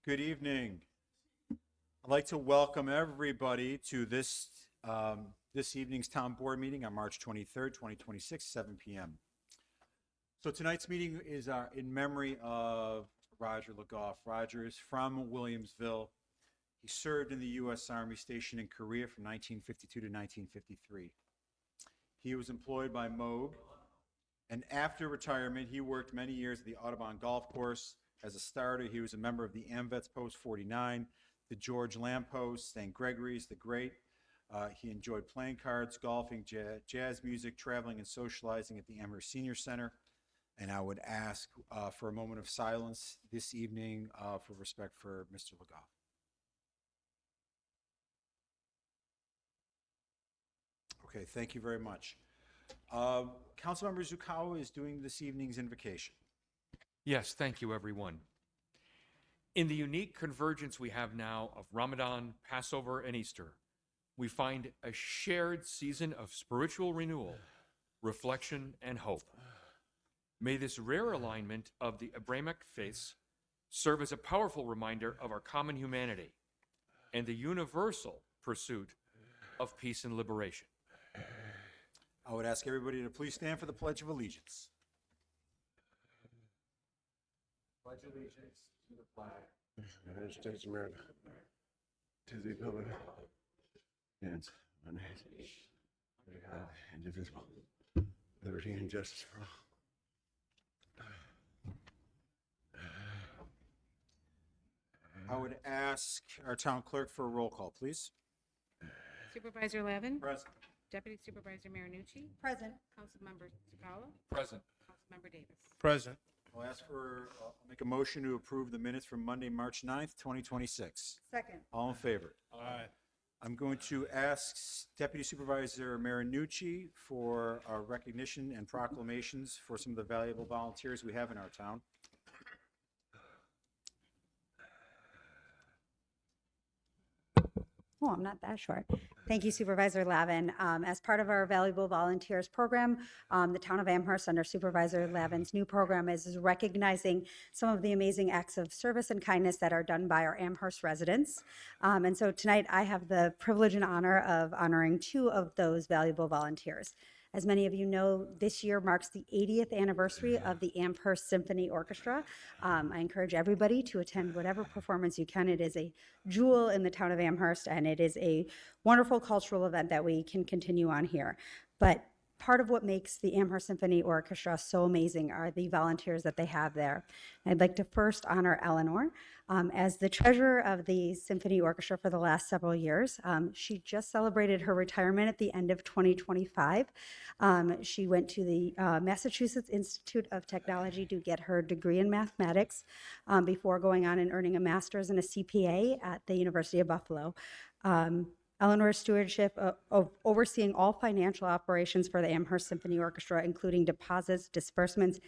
Good evening. I'd like to welcome everybody to this evening's town board meeting on March 23rd, 2026, 7 p.m. So tonight's meeting is in memory of Roger Legoff. Roger is from Williamsville. He served in the U.S. Army stationed in Korea from 1952 to 1953. He was employed by Moog, and after retirement, he worked many years at the Audubon Golf Course. As a starter, he was a member of the AMVETS Post 49, the George Lamb Post, St. Gregory's, the Great. He enjoyed playing cards, golfing, jazz music, traveling, and socializing at the Amherst Senior Center. And I would ask for a moment of silence this evening for respect for Mr. Legoff. Okay, thank you very much. Councilmember Zukawa is doing this evening's invocation. Yes, thank you, everyone. In the unique convergence we have now of Ramadan, Passover, and Easter, we find a shared season of spiritual renewal, reflection, and hope. May this rare alignment of the Abrahamic faiths serve as a powerful reminder of our common humanity and the universal pursuit of peace and liberation. I would ask everybody to please stand for the Pledge of Allegiance. Pledge allegiance to the flag of the United States of America, to the republic, and one nation, under God, indivisible, liberty and justice for all. I would ask our town clerk for a roll call, please. Supervisor Levin. Present. Deputy Supervisor Marinucci. Present. Councilmember Zucalo. Present. Councilmember Davis. Present. I'll make a motion to approve the minutes from Monday, March 9th, 2026. Second. All in favor? Aye. I'm going to ask Deputy Supervisor Marinucci for our recognition and proclamations for some of the valuable volunteers we have in our town. Oh, I'm not that short. Thank you, Supervisor Lavin. As part of our Valuable Volunteers program, the town of Amherst, under Supervisor Lavin's new program, is recognizing some of the amazing acts of service and kindness that are done by our Amherst residents. And so tonight I have the privilege and honor of honoring two of those valuable volunteers. As many of you know, this year marks the 80th anniversary of the Amherst Symphony Orchestra. I encourage everybody to attend whatever performance you can. It is a jewel in the town of Amherst, and it is a wonderful cultural event that we can continue on here. But part of what makes the Amherst Symphony Orchestra so amazing are the volunteers that they have there. I'd like to first honor Eleanor. As the treasurer of the Symphony Orchestra for the last several years. She just celebrated her retirement at the end of 2025. She went to the Massachusetts Institute of Technology to get her degree in mathematics before going on and earning a master's and a CPA at the University of Buffalo. Eleanor's stewardship of overseeing all financial operations for the Amherst Symphony Orchestra, including deposits, disbursements,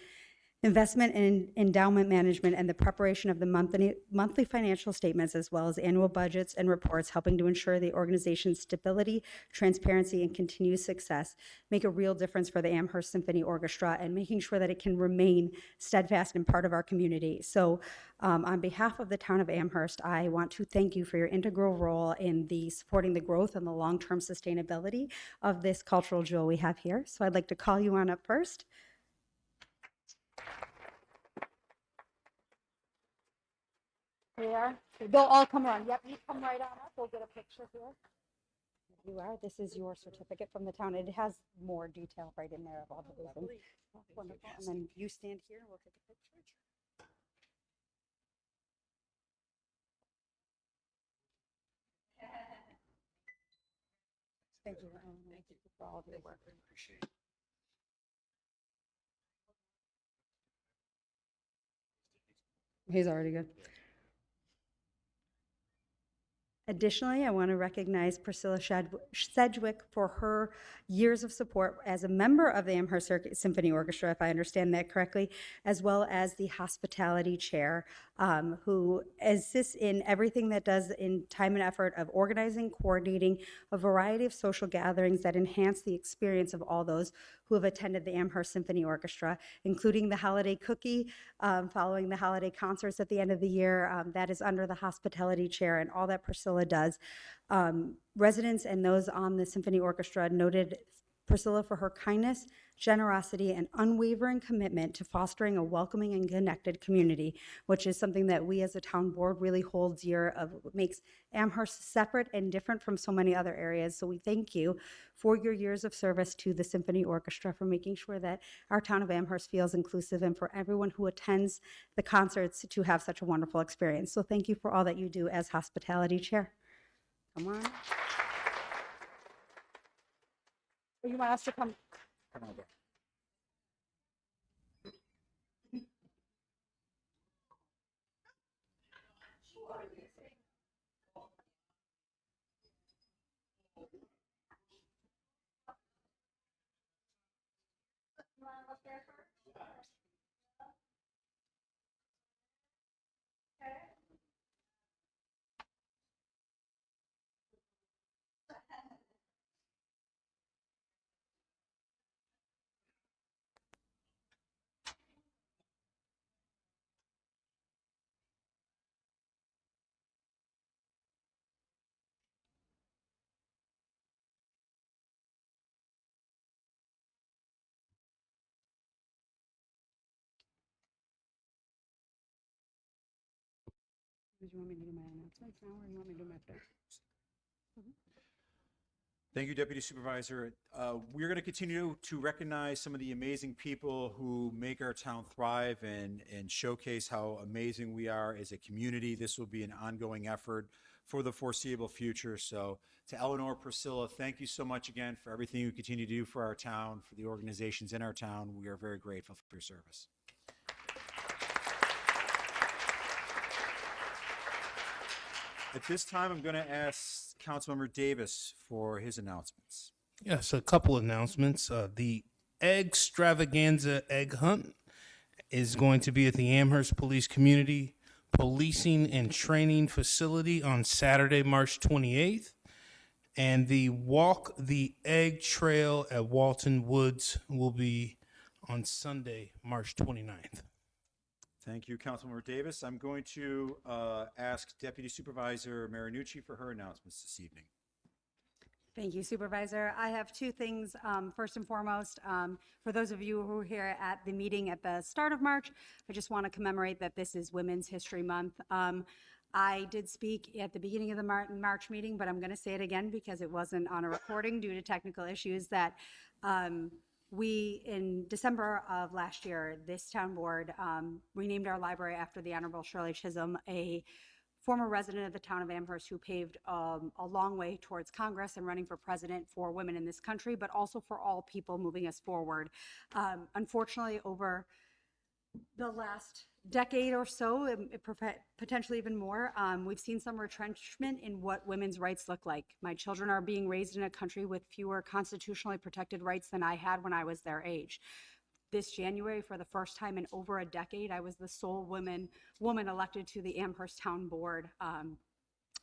investment and endowment management, and the preparation of the monthly financial statements, as well as annual budgets and reports, helping to ensure the organization's stability, transparency, and continued success, make a real difference for the Amherst Symphony Orchestra and making sure that it can remain steadfast and part of our community. So on behalf of the town of Amherst, I want to thank you for your integral role in supporting the growth and the long-term sustainability of this cultural jewel we have here. So I'd like to call you on up first. Here we are. They'll all come around. Yep, you come right on up. We'll get a picture here. Here you are. This is your certificate from the town. It has more detail right in there of all the things. Oh, wonderful. And then you stand here and we'll take a picture. Thank you. Thank you for all of your work. Appreciate it. He's already good. Additionally, I want to recognize Priscilla Sedgwick for her years of support as a member of the Amherst Symphony Orchestra, if I understand that correctly, as well as the hospitality chair who assists in everything that does in time and effort of organizing, coordinating a variety of social gatherings that enhance the experience of all those who have attended the Amherst Symphony Orchestra, including the holiday cookie following the holiday concerts at the end of the year. That is under the hospitality chair, and all that Priscilla does. Residents and those on the symphony orchestra noted Priscilla for her kindness, generosity, and unwavering commitment to fostering a welcoming and connected community, which is something that we as a town board really hold dear of what makes Amherst separate and different from so many other areas. So we thank you for your years of service to the symphony orchestra, for making sure that our town of Amherst feels inclusive, and for everyone who attends the concerts to have such a wonderful experience. So thank you for all that you do as hospitality chair. Come on. You want us to come? Come on, Bob. Do you want me to do my announcements now, or you want me to do them after? Thank you, Deputy Supervisor. We're going to continue to recognize some of the amazing people who make our town thrive and showcase how amazing we are as a community. This will be an ongoing effort for the foreseeable future. So to Eleanor, Priscilla, thank you so much again for everything you continue to do for our town, for the organizations in our town. We are very grateful for your service. At this time, I'm going to ask Councilmember Davis for his announcements. Yes, a couple announcements. The Egg Stravaganza Egg Hunt is going to be at the Amherst Police Community Policing and Training Facility on Saturday, March 28th. And the Walk the Egg Trail at Walton Woods will be on Sunday, March 29th. Thank you, Councilmember Davis. I'm going to ask Deputy Supervisor Marinucci for her announcements this evening. Thank you, Supervisor. I have two things. First and foremost, for those of you who were here at the meeting at the start of March, I just want to commemorate that this is Women's History Month. I did speak at the beginning of the March meeting, but I'm going to say it again because it wasn't on a recording due to technical issues, that we, in December of last year, this town board renamed our library after the Honorable Shirley Chisholm, a former resident of the town of Amherst who paved a long way towards Congress and running for president for women in this country, but also for all people moving us forward. Unfortunately, over the last decade or so, potentially even more, we've seen some retrenchment in what women's rights look like. My children are being raised in a country with fewer constitutionally protected rights than I had when I was their age. This January, for the first time in over a decade, I was the sole woman elected to the Amherst Town Board.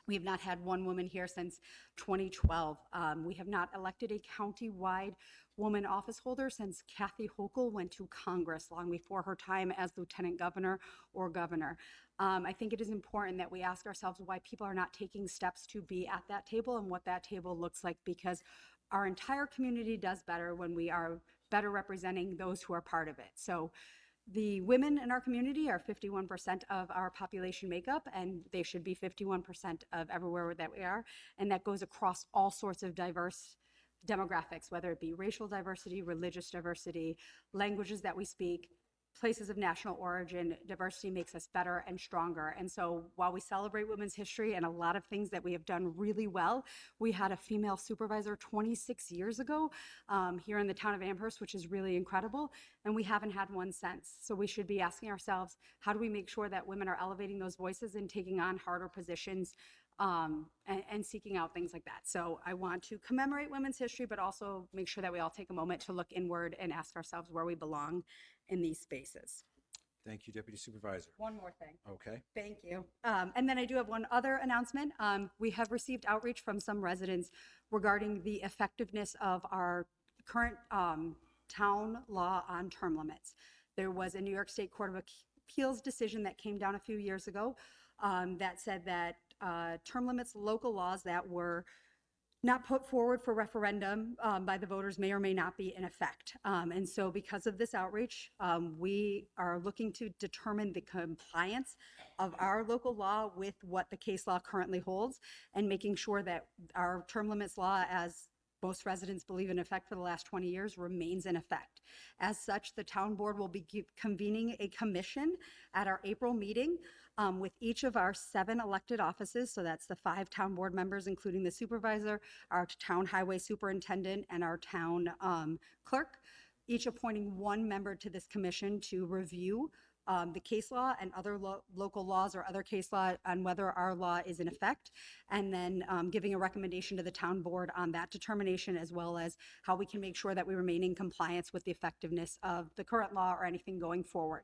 We have not had one woman here since 2012. We have not elected a county-wide woman office holder since Kathy Hochul went to Congress, long before her time as lieutenant governor or governor. I think it is important that we ask ourselves why people are not taking steps to be at that table and what that table looks like, because our entire community does better when we are better representing those who are part of it. So the women in our community are 51% of our population makeup, and they should be 51% of everywhere that we are. And that goes across all sorts of diverse demographics, whether it be racial diversity, religious diversity, languages that we speak, places of national origin. Diversity makes us better and stronger. And so while we celebrate women's history and a lot of things that we have done really well, we had a female supervisor 26 years ago here in the town of Amherst, which is really incredible. And we haven't had one since. So we should be asking ourselves, how do we make sure that women are elevating those voices and taking on harder positions and seeking out things like that. So I want to commemorate women's history, but also make sure that we all take a moment to look inward and ask ourselves where we belong in these spaces. Thank you, Deputy Supervisor. One more thing. Okay. Thank you. And then I do have one other announcement. We have received outreach from some residents regarding the effectiveness of our current town law on term limits. There was a New York State Court of Appeals decision that came down a few years ago that said that term limits, local laws that were not put forward for referendum by the voters may or may not be in effect. And so because of this outreach, we are looking to determine the compliance of our local law with what the case law currently holds, and making sure that our term limits law, as most residents believe in effect for the last 20 years, remains in effect. As such, the town board will be convening a commission at our April meeting with each of our 7 elected offices. So that's the 5 town board members, including the supervisor, our town highway superintendent, and our town clerk, each appointing 1 member to this commission to review the case law and other local laws or other case law on whether our law is in effect, and then giving a recommendation to the town board on that determination, as well as how we can make sure that we remain in compliance with the effectiveness of the current law or anything going forward.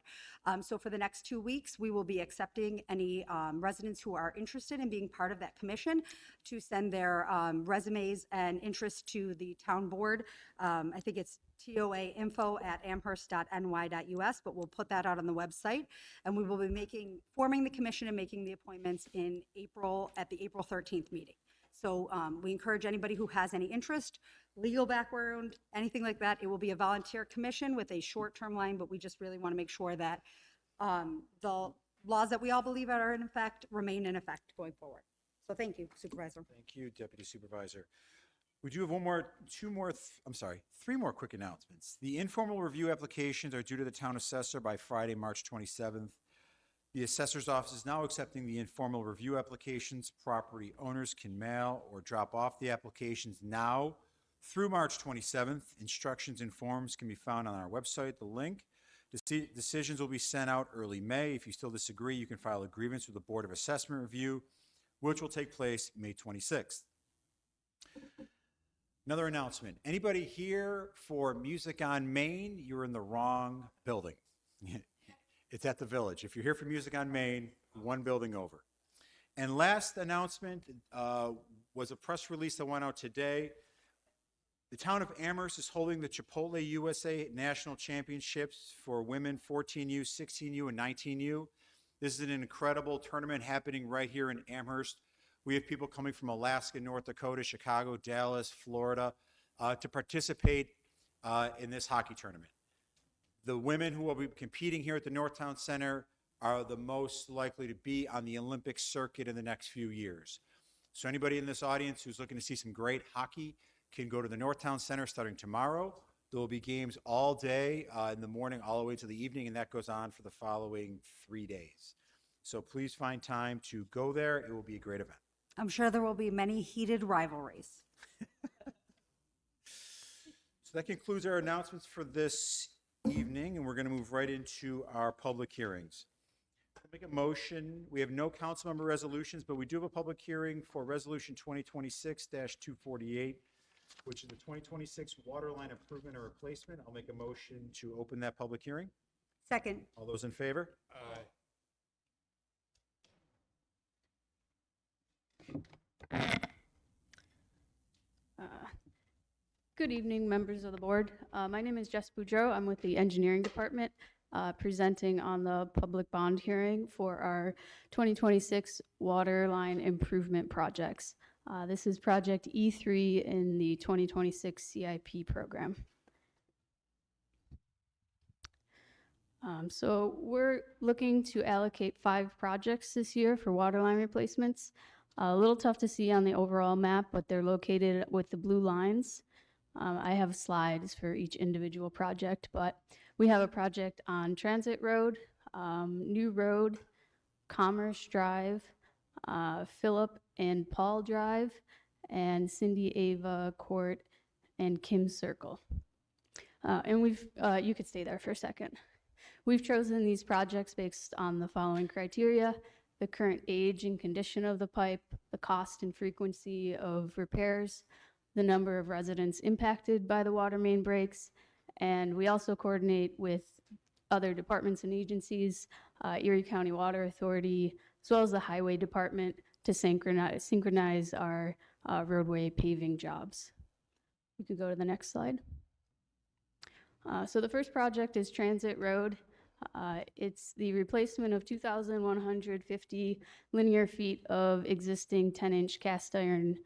So for the next 2 weeks, we will be accepting any residents who are interested in being part of that commission to send their resumes and interest to the town board. I think it's toainfo@amherst.ny.us, but we'll put that out on the website. And we will be forming the commission and making the appointments in April, at the April 13th meeting. So we encourage anybody who has any interest, legal background, anything like that. It will be a volunteer commission with a short-term line, but we just really want to make sure that the laws that we all believe are in effect remain in effect going forward. So thank you, Supervisor. Thank you, Deputy Supervisor. We do have three more quick announcements. The informal review applications are due to the town assessor by Friday, March 27th. The assessor's office is now accepting the informal review applications. Property owners can mail or drop off the applications now through March 27th. Instructions and forms can be found on our website, the link. Decisions will be sent out early May. If you still disagree, you can file a grievance with the Board of Assessment Review, which will take place May 26th. Another announcement. Anybody here for Music on Main? You're in the wrong building. It's at the Village. If you're here for Music on Main, 1 building over. And last announcement was a press release that went out today. The town of Amherst is holding the Chipotle USA National Championships for women 14U, 16U, and 19U. This is an incredible tournament happening right here in Amherst. We have people coming from Alaska, North Dakota, Chicago, Dallas, Florida, to participate in this hockey tournament. The women who will be competing here at the Northtown Center are the most likely to be on the Olympic circuit in the next few years. So anybody in this audience who's looking to see some great hockey can go to the Northtown Center starting tomorrow. There will be games all day in the morning all the way to the evening, and that goes on for the following 3 days. So please find time to go there. It will be a great event. I'm sure there will be many heated rivalries. So that concludes our announcements for this evening, and we're going to move right into our public hearings. I'll make a motion. We have no council member resolutions, but we do have a public hearing for Resolution 2026-248, which is the 2026 Waterline Improvement or Replacement. I'll make a motion to open that public hearing. Second. All those in favor? Good evening, members of the board. My name is Jess Boudreau. I'm with the engineering department, presenting on the public bond hearing for our 2026 water line improvement projects. This is project E3 in the 2026 CIP program. So we're looking to allocate 5 projects this year for water line replacements. A little tough to see on the overall map, but they're located with the blue lines. I have slides for each individual project, but we have a project on Transit Road, New Road, Commerce Drive, Philip and Paul Drive, and Cindy Ava Court and Kim Circle. And you could stay there for a second. We've chosen these projects based on the following criteria: the current age and condition of the pipe, the cost and frequency of repairs, the number of residents impacted by the water main breaks, and we also coordinate with other departments and agencies, Erie County Water Authority, as well as the Highway Department to synchronize our roadway paving jobs. You could go to the next slide. So the first project is Transit Road. It's the replacement of 2,150 linear feet of existing 10-inch cast iron,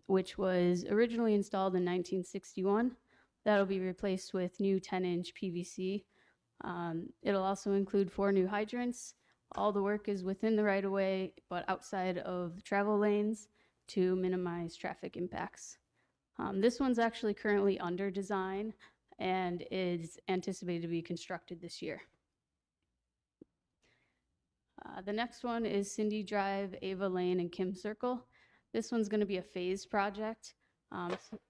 which was originally installed in 1961. That'll be replaced with new 10-inch PVC. It'll also include 4 new hydrants. All the work is within the right-of-way, but outside of travel lanes to minimize traffic impacts. This one's actually currently under design and is anticipated to be constructed this year. The next one is Cindy Drive, Ava Lane, and Kim Circle. This one's going to be a phased project.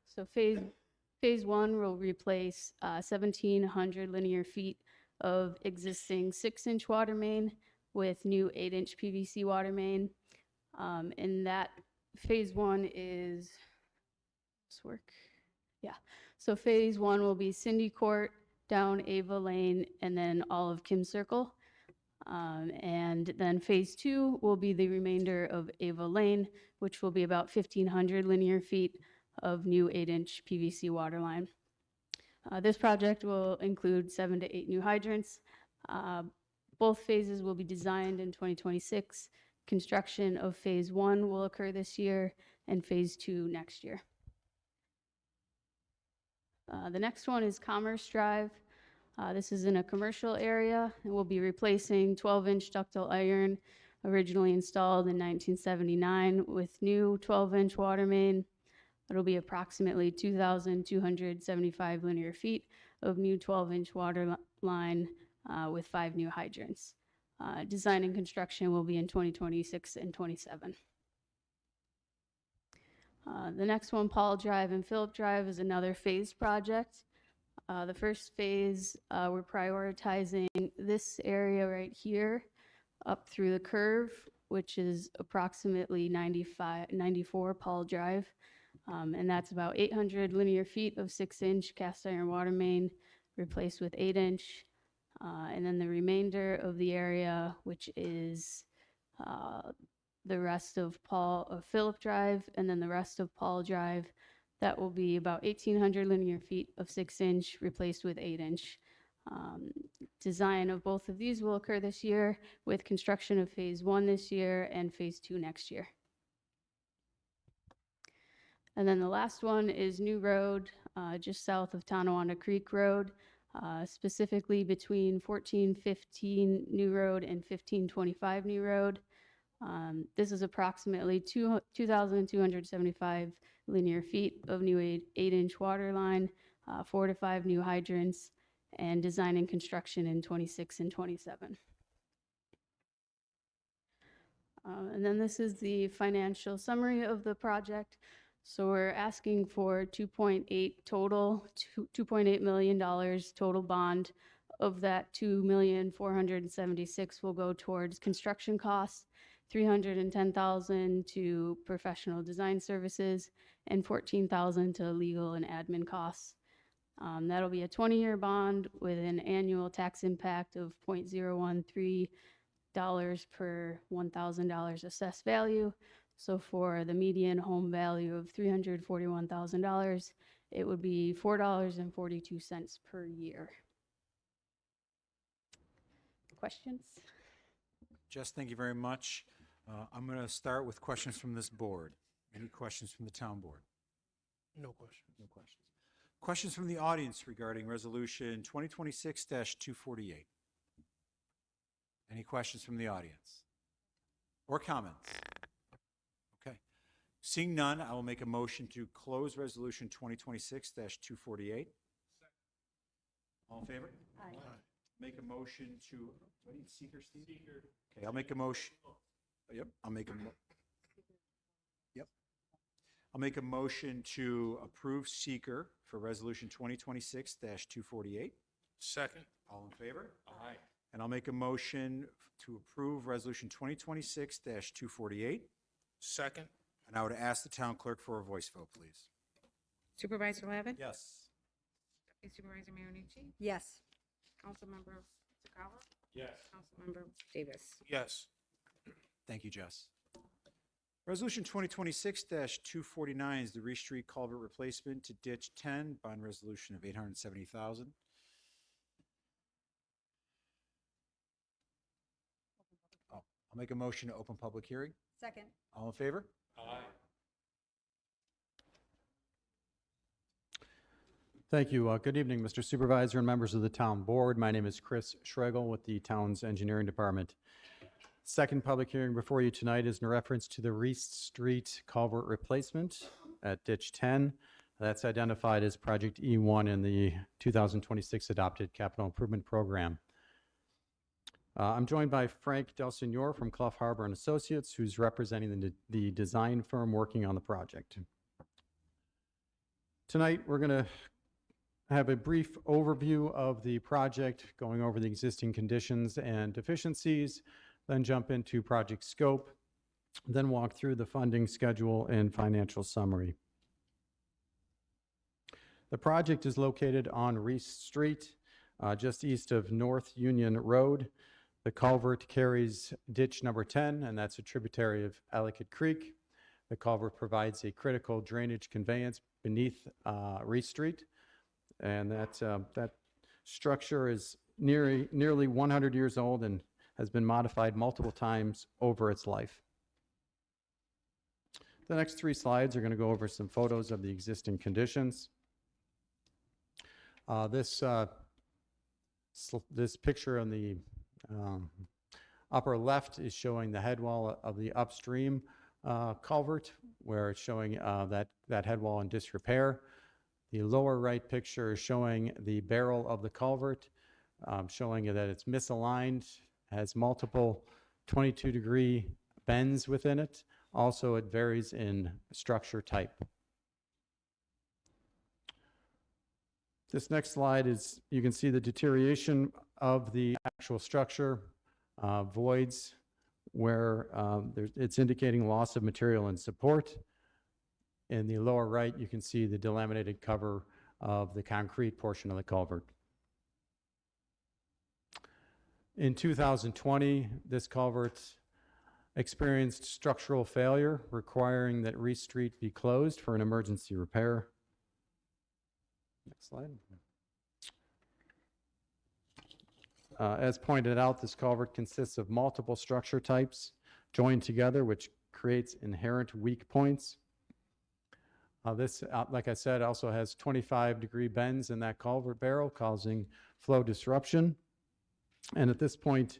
So phase 1 will replace 1,700 linear feet of existing 6-inch water main with new 8-inch PVC water main. And that phase 1 is, so phase 1 will be Cindy Court, down Ava Lane, and then all of Kim Circle. And then phase 2 will be the remainder of Ava Lane, which will be about 1,500 linear feet of new 8-inch PVC water line. This project will include 7 to 8 new hydrants. Both phases will be designed in 2026. Construction of phase 1 will occur this year and phase 2 next year. The next one is Commerce Drive. This is in a commercial area, and we'll be replacing 12-inch ductile iron originally installed in 1979 with new 12-inch water main. It'll be approximately 2,275 linear feet of new 12-inch water line with 5 new hydrants. Design and construction will be in 2026 and 27. The next one, Paul Drive and Phillip Drive, is another phased project. The first phase, we're prioritizing this area right here up through the curve, which is approximately 94 Paul Drive. And that's about 800 linear feet of 6-inch cast iron water main replaced with 8-inch. And then the remainder of the area, which is the rest of Phillip Drive, and then the rest of Paul Drive, that will be about 1,800 linear feet of 6-inch replaced with 8-inch. Design of both of these will occur this year, with construction of phase 1 this year and phase 2 next year. And then the last one is New Road, just south of Tonawanda Creek Road, specifically between 1415 New Road and 1525 New Road. This is approximately 2,275 linear feet of new 8-inch water line, 4 to 5 new hydrants, and design and construction in 26 and 27. And then this is the financial summary of the project. So we're asking for $2.8 million total bond. Of that, $2,476,000 will go towards construction costs, $310,000 to professional design services, and $14,000 to legal and admin costs. That'll be a 20-year bond with an annual tax impact of $0.013 per $1,000 assessed value. So for the median home value of $341,000, it would be $4.42 per year. Questions? Jess, thank you very much. I'm going to start with questions from this board. Any questions from the town board? No question. No questions. Questions from the audience regarding Resolution 2026-248? Any questions from the audience? Or comments? Okay. Seeing none, I will make a motion to close Resolution 2026-248. All in favor? Aye. Make a motion to, what do you, seeker, Steve? Seeker. Okay, I'll make a motion. Yep, I'll make a I'll make a motion to approve seeker for Resolution 2026-248. Second. All in favor? Aye. And I'll make a motion to approve Resolution 2026-248. Second. And I would ask the town clerk for a voice vote, please. Supervisor Lavin? Yes. Deputy Supervisor Marinucci? Yes. Councilmember Calvert? Yes. Councilmember Davis? Yes. Thank you, Jess. Resolution 2026-249 is the Reese Street Culvert Replacement to Ditch 10, bond resolution of $870,000. I'll make a motion to open public hearing. Second. All in favor? Aye. Thank you. Good evening, Mr. Supervisor and members of the Town Board. My name is Chris Schregel with the Town's Engineering Department. Second public hearing before you tonight is in reference to the Reese Street Culvert Replacement at Ditch 10. That's identified as Project E1 in the 2026 adopted Capital Improvement Program. I'm joined by Frank Del Signor from Clough Harbor and Associates, who's representing the design firm working on the project. Tonight, we're going to have a brief overview of the project, going over the existing conditions and deficiencies, then jump into project scope, then walk through the funding schedule and financial summary. The project is located on Reese Street, just east of North Union Road. The culvert carries ditch number 10, and that's a tributary of Ellicott Creek. The culvert provides a critical drainage conveyance beneath Reese Street, and that structure is nearly 100 years old and has been modified multiple times over its life. The next 3 slides are going to go over some photos of the existing conditions. This picture on the upper left is showing the head wall of the upstream culvert, where it's showing that head wall in disrepair. The lower right picture is showing the barrel of the culvert, showing that it's misaligned, has multiple 22-degree bends within it. Also, it varies in structure type. This next slide is, you can see the deterioration of the actual structure, voids where it's indicating loss of material and support. In the lower right, you can see the delaminated cover of the concrete portion of the culvert. In 2020, this culvert experienced structural failure, requiring that Reese Street be closed for an emergency repair. Next slide. As pointed out, this culvert consists of multiple structure types joined together, which creates inherent weak points. This, like I said, also has 25-degree bends in that culvert barrel, causing flow disruption. And at this point,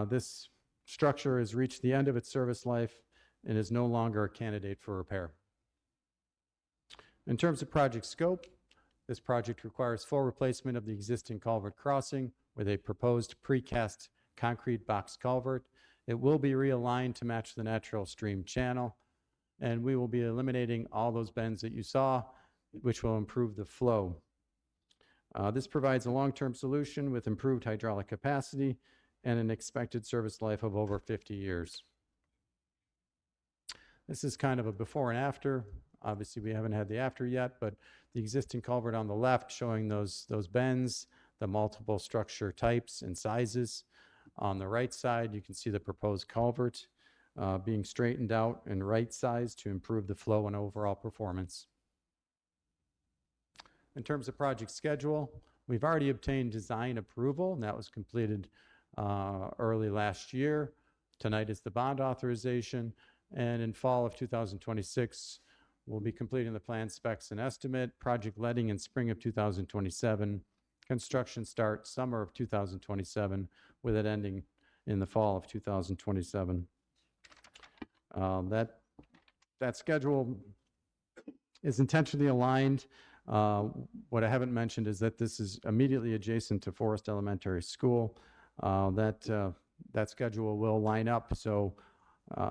this structure has reached the end of its service life and is no longer a candidate for repair. In terms of project scope, this project requires full replacement of the existing culvert crossing with a proposed precast concrete box culvert. It will be realigned to match the natural stream channel, and we will be eliminating all those bends that you saw, which will improve the flow. This provides a long-term solution with improved hydraulic capacity and an expected service life of over 50 years. This is kind of a before and after. Obviously, we haven't had the after yet, but the existing culvert on the left showing those bends, the multiple structure types and sizes. On the right side, you can see the proposed culvert being straightened out and right-sized to improve the flow and overall performance. In terms of project schedule, we've already obtained design approval, and that was completed early last year. Tonight is the bond authorization, and in fall of 2026, we'll be completing the plan specs and estimate, project letting in spring of 2027, construction start summer of 2027, with it ending in the fall of 2027. That schedule is intentionally aligned. What I haven't mentioned is that this is immediately adjacent to Forest Elementary School. That schedule will line up so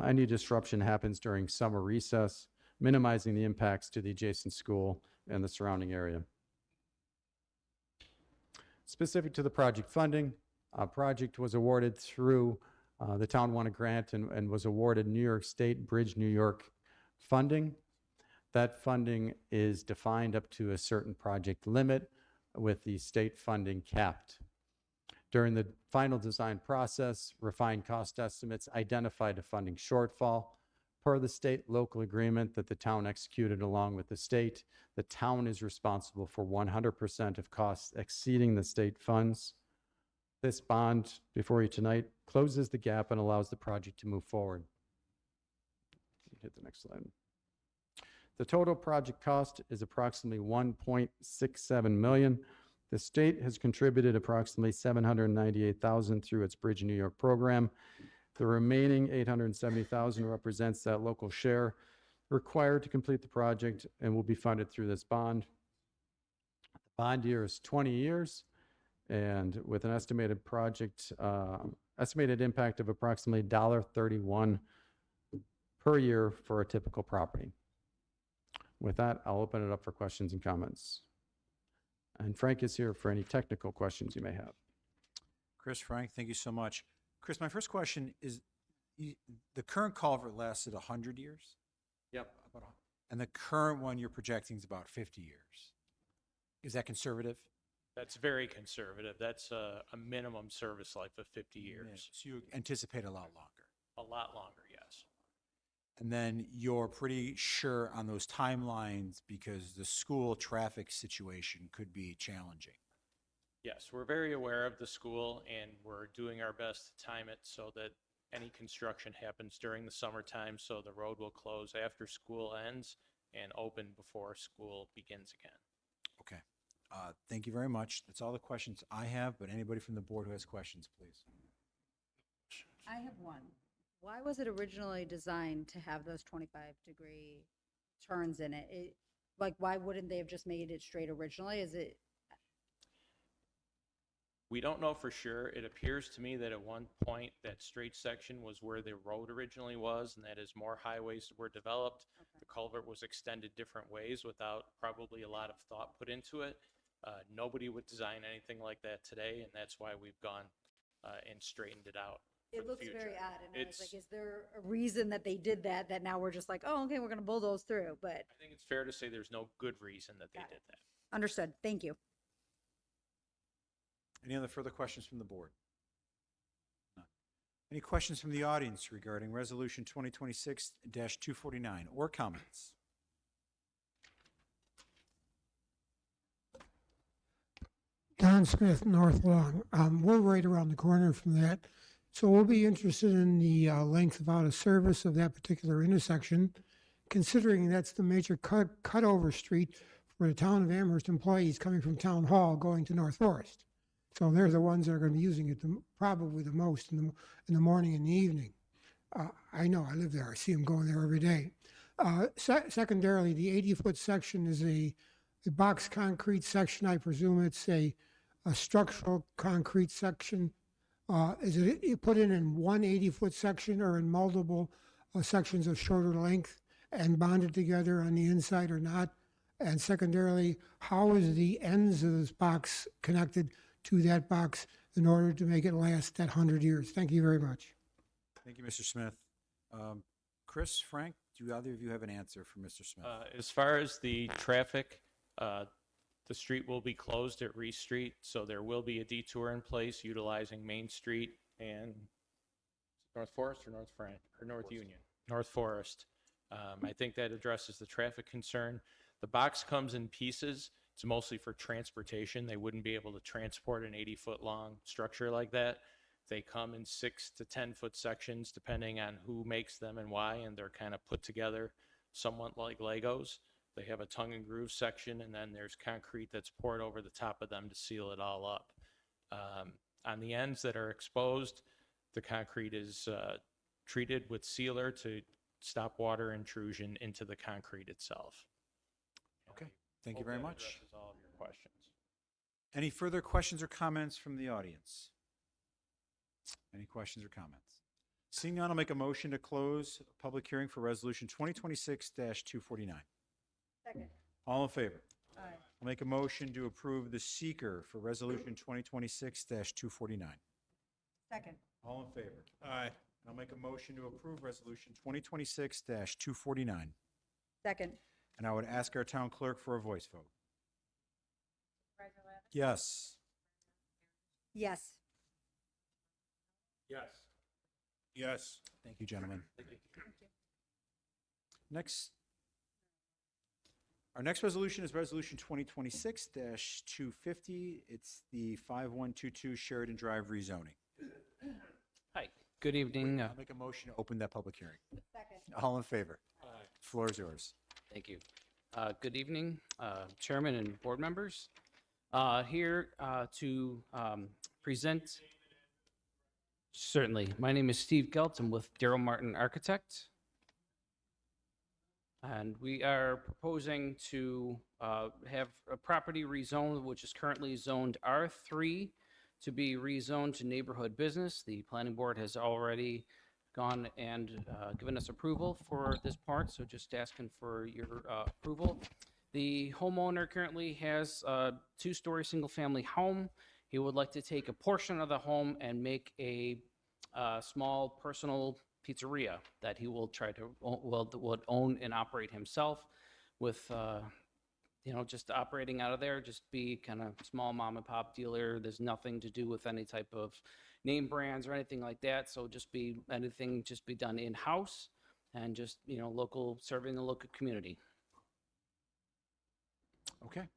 any disruption happens during summer recess, minimizing the impacts to the adjacent school and the surrounding area. Specific to the project funding, project was awarded through the town won a grant and was awarded New York State Bridge New York funding. That funding is defined up to a certain project limit with the state funding capped. During the final design process, refined cost estimates identified a funding shortfall. Per the state-local agreement that the town executed along with the state, the town is responsible for 100% of costs exceeding the state funds. This bond before you tonight closes the gap and allows the project to move forward. Hit the next slide. The total project cost is approximately $1.67 million. The state has contributed approximately $798,000 through its Bridge New York program. The remaining $870,000 represents that local share required to complete the project and will be funded through this bond. The bond year is 20 years, and with an estimated estimated impact of approximately $1.31 per year for a typical property. With that, I'll open it up for questions and comments. And Frank is here for any technical questions you may have. Chris, Frank, thank you so much. Chris, my first question is, the current culvert lasted 100 years? Yep. And the current one you're projecting is about 50 years. Is that conservative? That's very conservative. That's a minimum service life of 50 years. So you anticipate a lot longer. A lot longer, yes. And then you're pretty sure on those timelines because the school traffic situation could be challenging. Yes, we're very aware of the school, and we're doing our best to time it so that any construction happens during the summertime, so the road will close after school ends and open before school begins again. Okay. Thank you very much. That's all the questions I have, but anybody from the board who has questions, please. I have one. Why was it originally designed to have those 25-degree turns in it? Like, why wouldn't they have just made it straight originally? Is it? We don't know for sure. It appears to me that at one point that straight section was where the road originally was, and that as more highways were developed, the culvert was extended different ways without probably a lot of thought put into it. Nobody would design anything like that today, and that's why we've gone and straightened it out. It looks very odd, and I was like, is there a reason that they did that, that now we're just like, oh, okay, we're going to bulldoze through, but. I think it's fair to say there's no good reason that they did that. Understood. Thank you. Any other further questions from the board? None. Any questions from the audience regarding Resolution 2026-249 or comments? Don Smith, North Lawn. We're right around the corner from that. So we'll be interested in the length of out of service of that particular intersection, considering that's the major cutover street for the town of Amherst employees coming from Town Hall going to North Forest. So they're the ones that are going to be using it probably the most in the morning and the evening. I know, I live there. I see them going there every day. Secondarily, the 80-foot section is a box concrete section. I presume it's a structural concrete section. Is it put in one 80-foot section or in multiple sections of shorter length and bonded together on the inside or not? And secondarily, how is the ends of this box connected to that box in order to make it last that 100 years? Thank you very much. Thank you, Mr. Smith. Chris, Frank, do either of you have an answer for Mr. Smith? As far as the traffic, the street will be closed at Reese Street, so there will be a detour in place utilizing Main Street and North Forest or North Frank or North Union? North Forest. I think that addresses the traffic concern. The box comes in pieces. It's mostly for transportation. They wouldn't be able to transport an 80-foot long structure like that. They come in 6 to 10-foot sections depending on who makes them and why, and they're kind of put together somewhat like Legos. They have a tongue and groove section, and then there's concrete that's poured over the top of them to seal it all up. On the ends that are exposed, the concrete is treated with sealer to stop water intrusion into the concrete itself. Okay, thank you very much. Addresses all of your questions. Any further questions or comments from the audience? Any questions or comments? Seeing none, I'll make a motion to close public hearing for Resolution 2026-249. Second. All in favor? Aye. I'll make a motion to approve the seeker for Resolution 2026-249. Second. All in favor? Aye. I'll make a motion to approve Resolution 2026-249. Second. And I would ask our town clerk for a voice vote. Yes. Yes. Yes. Thank you, gentlemen. Next, our next resolution is Resolution 2026-250. It's the 5122 Sheridan Drive rezoning. Hi, good evening. I'll make a motion to open that public hearing. Second. All in favor? Floor is yours. Thank you. Good evening, Chairman and board members. Here to present. Certainly. My name is Steve Geltz. I'm with Darrell Martin Architect. And we are proposing to have a property rezoned, which is currently zoned R3, to be rezoned to neighborhood business. The planning board has already gone and given us approval for this part, so just asking for your approval. The homeowner currently has a two-story single-family home. He would like to take a portion of the home and make a small personal pizzeria that he will try to would own and operate himself, with just operating out of there, just be kind of small mom and pop dealer. There's nothing to do with any type of name brands or anything like that. So just be done in-house and just local, serving the local community. Okay.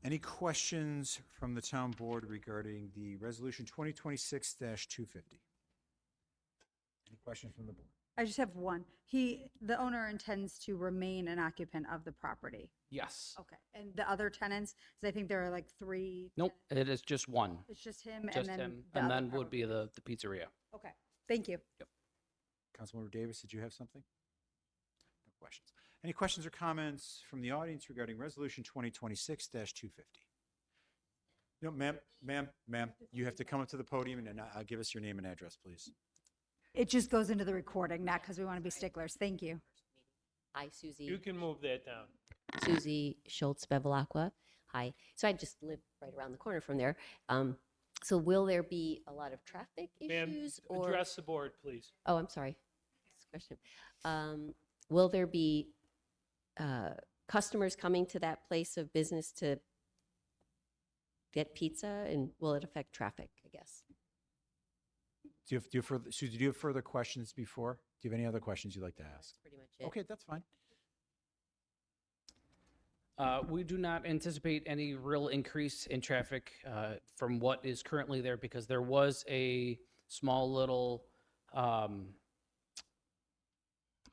Any questions from the town board regarding the resolution 2026-250? Any questions from the board? I just have one. The owner intends to remain an occupant of the property. Yes. Okay. And the other tenants, 'cause I think there are like three. Nope. It is just one. It's just him Just and then. him, the and other then would be property. the pizzeria. Okay. Thank you. Councilmember Davis, did you have something? No questions. Any questions or comments from the audience regarding resolution 2026-250? No, ma'am, you have to come up to the podium and give us your name and address, please. It just goes into the recording, not because we want to be sticklers. Thank you. Hi, Susie. You can move that down. Susie Schultz Bevilacqua. Hi. So I just live right around the corner from there. So will there be a lot of traffic Ma'am, issues? Or address the board, please. oh, I'm sorry. Next question. Will there be customers coming to that place of business to get pizza, and will it affect traffic, I guess? Do you have further questions before? Do you have any other questions you'd like to ask? That's pretty much it. Okay, that's fine. We do not anticipate any real increase in traffic from what is currently there, because there was a small little, how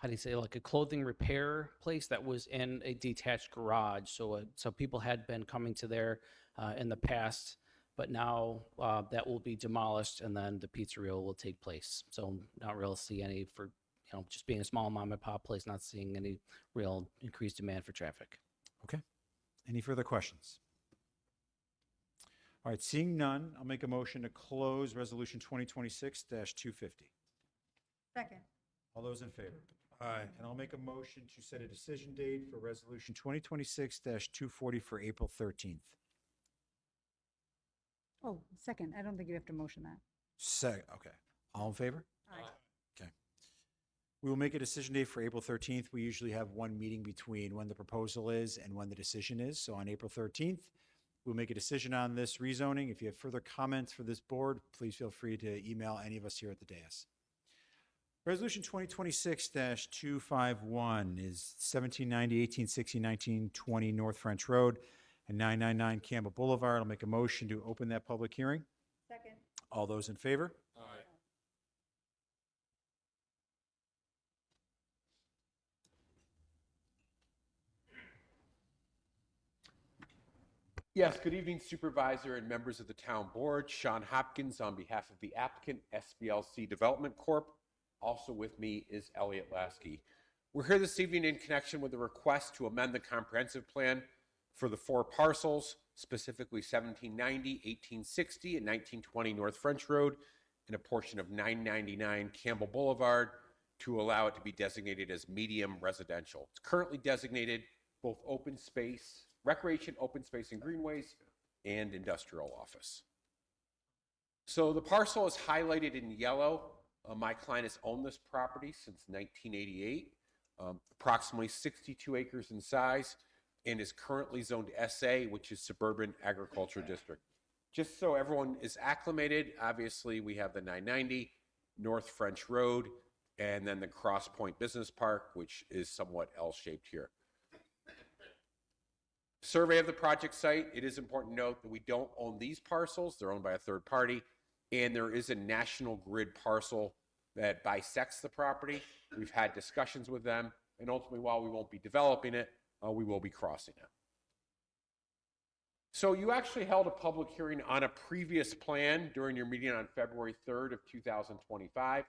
do you say, like a clothing repair place that was in a detached garage. So people had been coming to there in the past, but now that will be demolished, and then the pizzeria will take place. So not really see any, for just being a small mom and pop place, not seeing any real increased demand for traffic. Okay. Any further questions? All right, seeing none, I'll make a motion to close resolution 2026-250. Second. All those in favor? Aye. And I'll make a motion to set a decision date for resolution 2026-240 for April 13th. Oh, second. I don't think you have to motion that. Okay. All in favor? Aye. Okay. We will make a decision date for April 13th. We usually have one meeting between when the proposal is and when the decision is. So on April 13th, we'll make a decision on this rezoning. If you have further comments for this board, please feel free to email any of us here at the dais. Resolution 2026-251 is 1790, 1860, 1920 North French Road and 999 Campbell Boulevard. I'll make a motion to open that public hearing. Second. All those in favor? Yes, good evening, Supervisor and members of the Town Board. Sean Hopkins on behalf of the applicant, SBLC Development Corp. Also with me is Elliot Lasky. We're here this evening in connection with a request to amend the comprehensive plan for the 4 parcels, specifically 1790, 1860, and 1920 North French Road, and a portion of 999 Campbell Boulevard, to allow it to be designated as medium residential. It's currently designated both open space, recreation, open space and greenways, and industrial office. So the parcel is highlighted in yellow. My client has owned this property since 1988, approximately 62 acres in size, and is currently zoned SA, which is Suburban Agriculture District. Just so everyone is acclimated, obviously we have the 990, North French Road, and then the Cross Point Business Park, which is somewhat L-shaped here. Survey of the project site. It is important to note that we don't own these parcels. They're owned by a third party. And there is a National Grid parcel that bisects the property. We've had discussions with them. And ultimately, while we won't be developing it, we will be crossing it. So you actually held a public hearing on a previous plan during your meeting on February 3rd of 2025.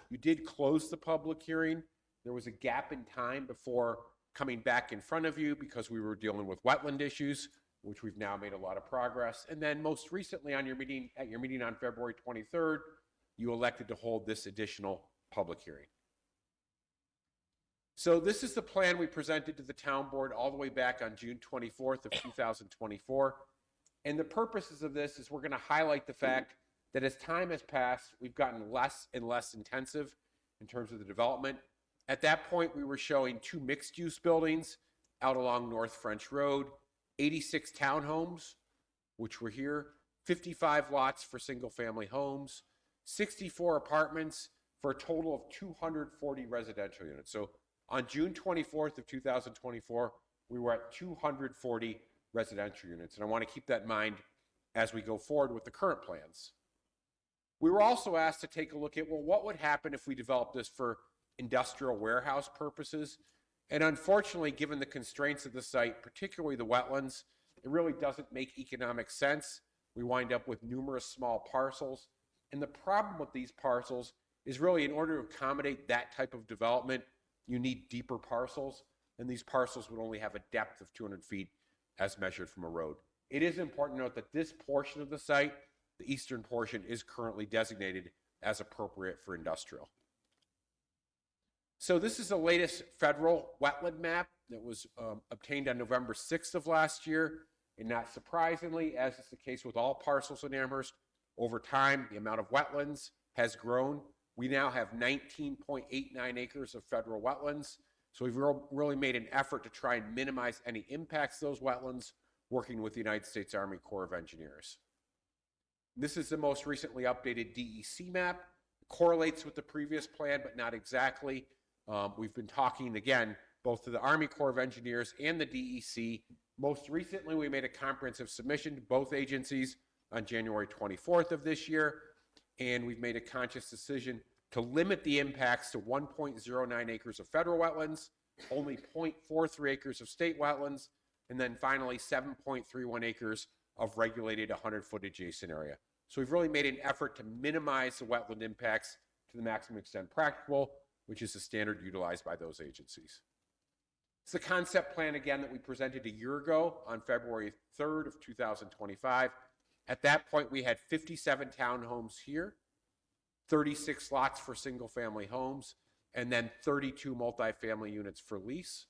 You did close the public hearing. There was a gap in time before coming back in front of you because we were dealing with wetland issues, which we've now made a lot of progress. And then most recently on your meeting, at your meeting on February 23rd, you elected to hold this additional public hearing. So this is the plan we presented to the town board all the way back on June 24th of 2024. And the purposes of this is we're going to highlight the fact that as time has passed, we've gotten less and less intensive in terms of the development. At that point, we were showing 2 mixed-use buildings out along North French Road, 86 townhomes, which were here, 55 lots for single-family homes, 64 apartments for a total of 240 residential units. So on June 24th of 2024, we were at 240 residential units. And I want to keep that in mind as we go forward with the current plans. We were also asked to take a look at, well, what would happen if we developed this for industrial warehouse purposes? And unfortunately, given the constraints of the site, particularly the wetlands, it really doesn't make economic sense. We wind up with numerous small parcels. And the problem with these parcels is really in order to accommodate that type of development, you need deeper parcels. And these parcels would only have a depth of 200 feet as measured from a road. It is important to note that this portion of the site, the eastern portion, is currently designated as appropriate for industrial. So this is the latest federal wetland map that was obtained on November 6th of last year. And not surprisingly, as is the case with all parcels in Amherst, over time, the amount of wetlands has grown. We now have 19.89 acres of federal wetlands. So we've really made an effort to try and minimize any impacts to those wetlands, working with the United States Army Corps of Engineers. This is the most recently updated DEC map. It correlates with the previous plan, but not exactly. We've been talking, again, both to the Army Corps of Engineers and the DEC. Most recently, we made a comprehensive submission to both agencies on January 24th of this year, and we've made a conscious decision to limit the impacts to 1.09 acres of federal wetlands, only 0.43 acres of state wetlands, and then finally 7.31 acres of regulated 100-foot adjacent area. So we've really made an effort to minimize the wetland impacts to the maximum extent practicable, which is the standard utilized by those agencies. It's the concept plan, again, that we presented a year ago on February 3rd of 2025. At that point, we had 57 townhomes here, 36 lots for single-family homes, and then 32 multifamily units for lease.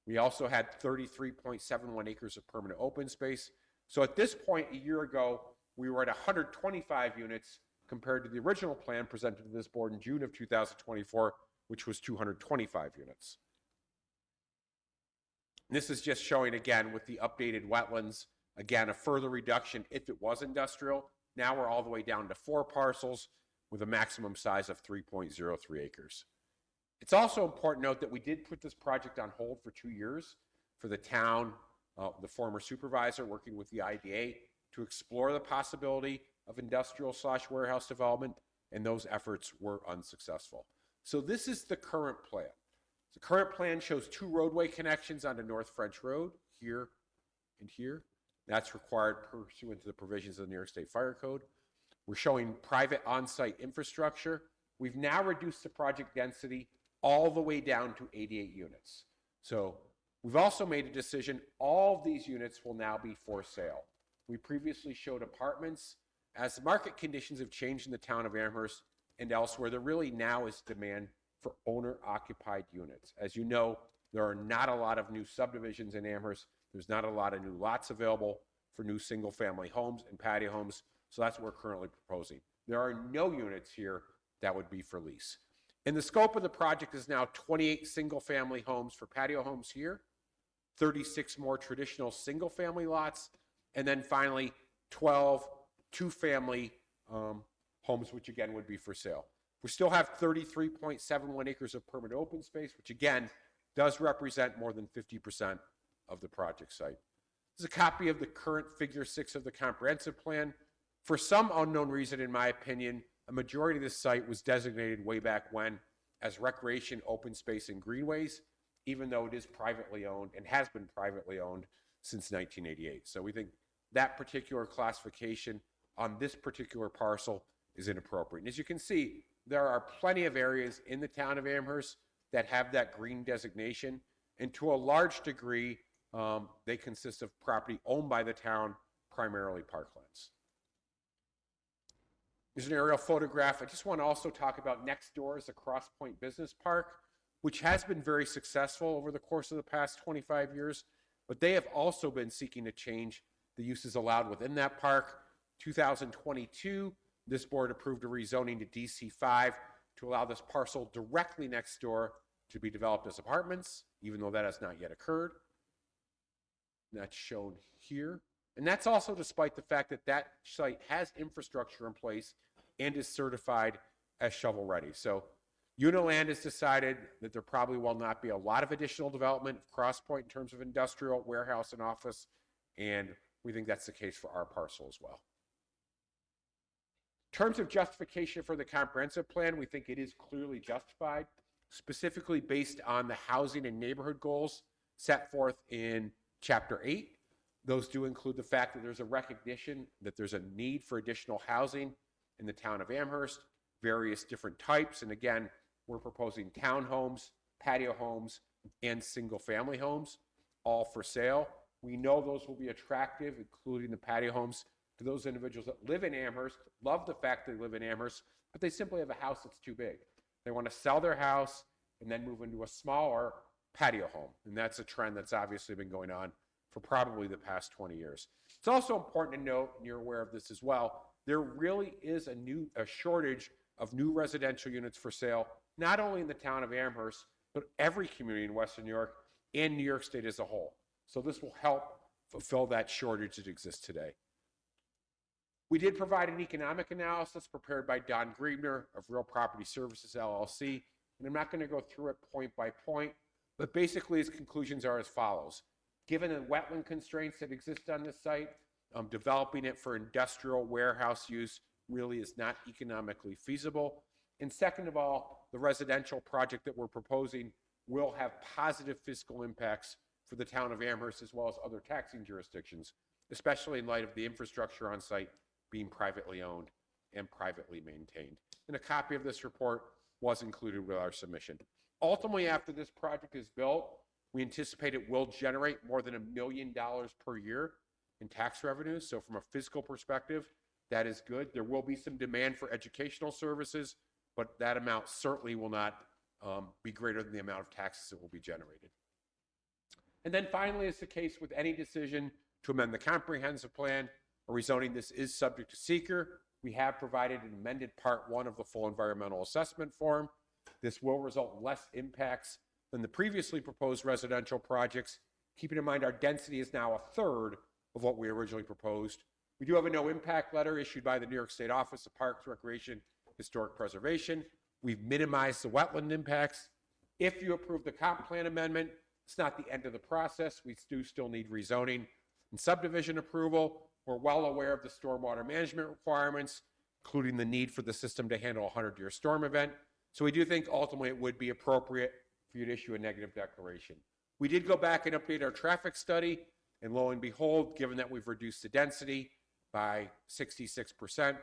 We also had 33.71 acres of permanent open space. So at this point, a year ago, we were at 125 units compared to the original plan presented to this board in June of 2024, which was 225 units. This is just showing, again, with the updated wetlands, again, a further reduction if it was industrial. Now we're all the way down to 4 parcels with a maximum size of 3.03 acres. It's also important to note that we did put this project on hold for 2 years for the town, the former supervisor working with the IDA to explore the possibility of industrial/warehouse development, and those efforts were unsuccessful. So this is the current plan. The current plan shows 2 roadway connections onto North French Road, here and here. That's required pursuant to the provisions of the New York State Fire Code. We're showing private on-site infrastructure. We've now reduced the project density all the way down to 88 units. So we've also made a decision, all of these units will now be for sale. We previously showed apartments. As the market conditions have changed in the town of Amherst and elsewhere, there really now is demand for owner-occupied units. As you know, there are not a lot of new subdivisions in Amherst. There's not a lot of new lots available for new single-family homes and patio homes, so that's what we're currently proposing. There are no units here that would be for lease. And the scope of the project is now 28 single-family homes for patio homes here, 36 more traditional single-family lots, and then finally 12 two-family homes, which again would be for sale. We still have 33.71 acres of permanent open space, which again does represent more than 50% of the project site. This is a copy of the current Figure 6 of the comprehensive plan. For some unknown reason, in my opinion, a majority of this site was designated way back when as recreation, open space, and greenways, even though it is privately owned and has been privately owned since 1988. So we think that particular classification on this particular parcel is inappropriate. And as you can see, there are plenty of areas in the town of Amherst that have that green designation, and to a large degree, they consist of property owned by the town, primarily parklands. Here's an aerial photograph. I just want to also talk about next door is the Cross Point Business Park, which has been very successful over the course of the past 25 years, but they have also been seeking to change the uses allowed within that park. 2022, this board approved a rezoning to DC5 to allow this parcel directly next door to be developed as apartments, even though that has not yet occurred. And that's shown here. And that's also despite the fact that that site has infrastructure in place and is certified as shovel ready. So Uniland has decided that there probably will not be a lot of additional development of Cross Point in terms of industrial, warehouse, and office, and we think that's the case for our parcel as well. In terms of justification for the comprehensive plan, we think it is clearly justified, specifically based on the housing and neighborhood goals set forth in Chapter 8. Those do include the fact that there's a recognition that there's a need for additional housing in the town of Amherst, various different types. And again, we're proposing townhomes, patio homes, and single-family homes, all for sale. We know those will be attractive, including the patio homes, to those individuals that live in Amherst, love the fact they live in Amherst, but they simply have a house that's too big. They want to sell their house and then move into a smaller patio home. And that's a trend that's obviously been going on for probably the past 20 years. It's also important to note, and you're aware of this as well, there really is a shortage of new residential units for sale, not only in the town of Amherst, but every community in Western New York and New York State as a whole. So this will help fulfill that shortage that exists today. We did provide an economic analysis prepared by Don Griebner of Real Property Services, LLC, and I'm not going to go through it point by point, but basically his conclusions are as follows. Given the wetland constraints that exist on this site, developing it for industrial warehouse use really is not economically feasible. And second of all, the residential project that we're proposing will have positive fiscal impacts for the town of Amherst as well as other taxing jurisdictions, especially in light of the infrastructure on site being privately owned and privately maintained. And a copy of this report was included with our submission. Ultimately, after this project is built, we anticipate it will generate more than $1 million per year in tax revenues. So from a fiscal perspective, that is good. There will be some demand for educational services, but that amount certainly will not be greater than the amount of taxes that will be generated. And then finally, as the case with any decision to amend the comprehensive plan or rezoning, this is subject to seeker. We have provided an amended Part 1 of the full environmental assessment form. This will result in less impacts than the previously proposed residential projects. Keeping in mind our density is now a third of what we originally proposed. We do have a no impact letter issued by the New York State Office of Parks, Recreation, Historic Preservation. We've minimized the wetland impacts. If you approve the comp plan amendment, it's not the end of the process. We do still need rezoning and subdivision approval. We're well aware of the stormwater management requirements, including the need for the system to handle a 100-year storm event. So we do think ultimately it would be appropriate for you to issue a negative declaration. We did go back and update our traffic study, and lo and behold, given that we've reduced the density by 66%,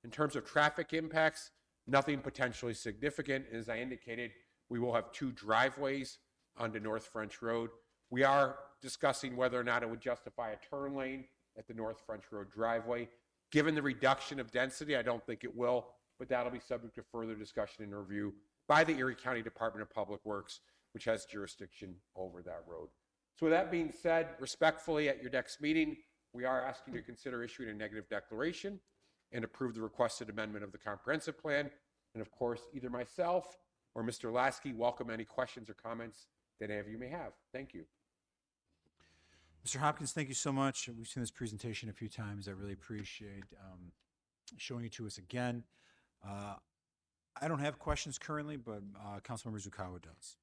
in terms of traffic impacts, nothing potentially significant. As I indicated, we will have 2 driveways onto North French Road. We are discussing whether or not it would justify a turn lane at the North French Road driveway. Given the reduction of density, I don't think it will, but that'll be subject to further discussion and review by the Erie County Department of Public Works, which has jurisdiction over that road. So with that being said, respectfully at your next meeting, we are asking you to consider issuing a negative declaration and approve the requested amendment of the comprehensive plan. And of course, either myself or Mr. Lasky welcome any questions or comments that any of you may have. Thank you. Mr. Hopkins, thank you so much. We've seen this presentation a few times. I really appreciate showing it to us again. I don't have questions currently, but Councilmember Zukawa does.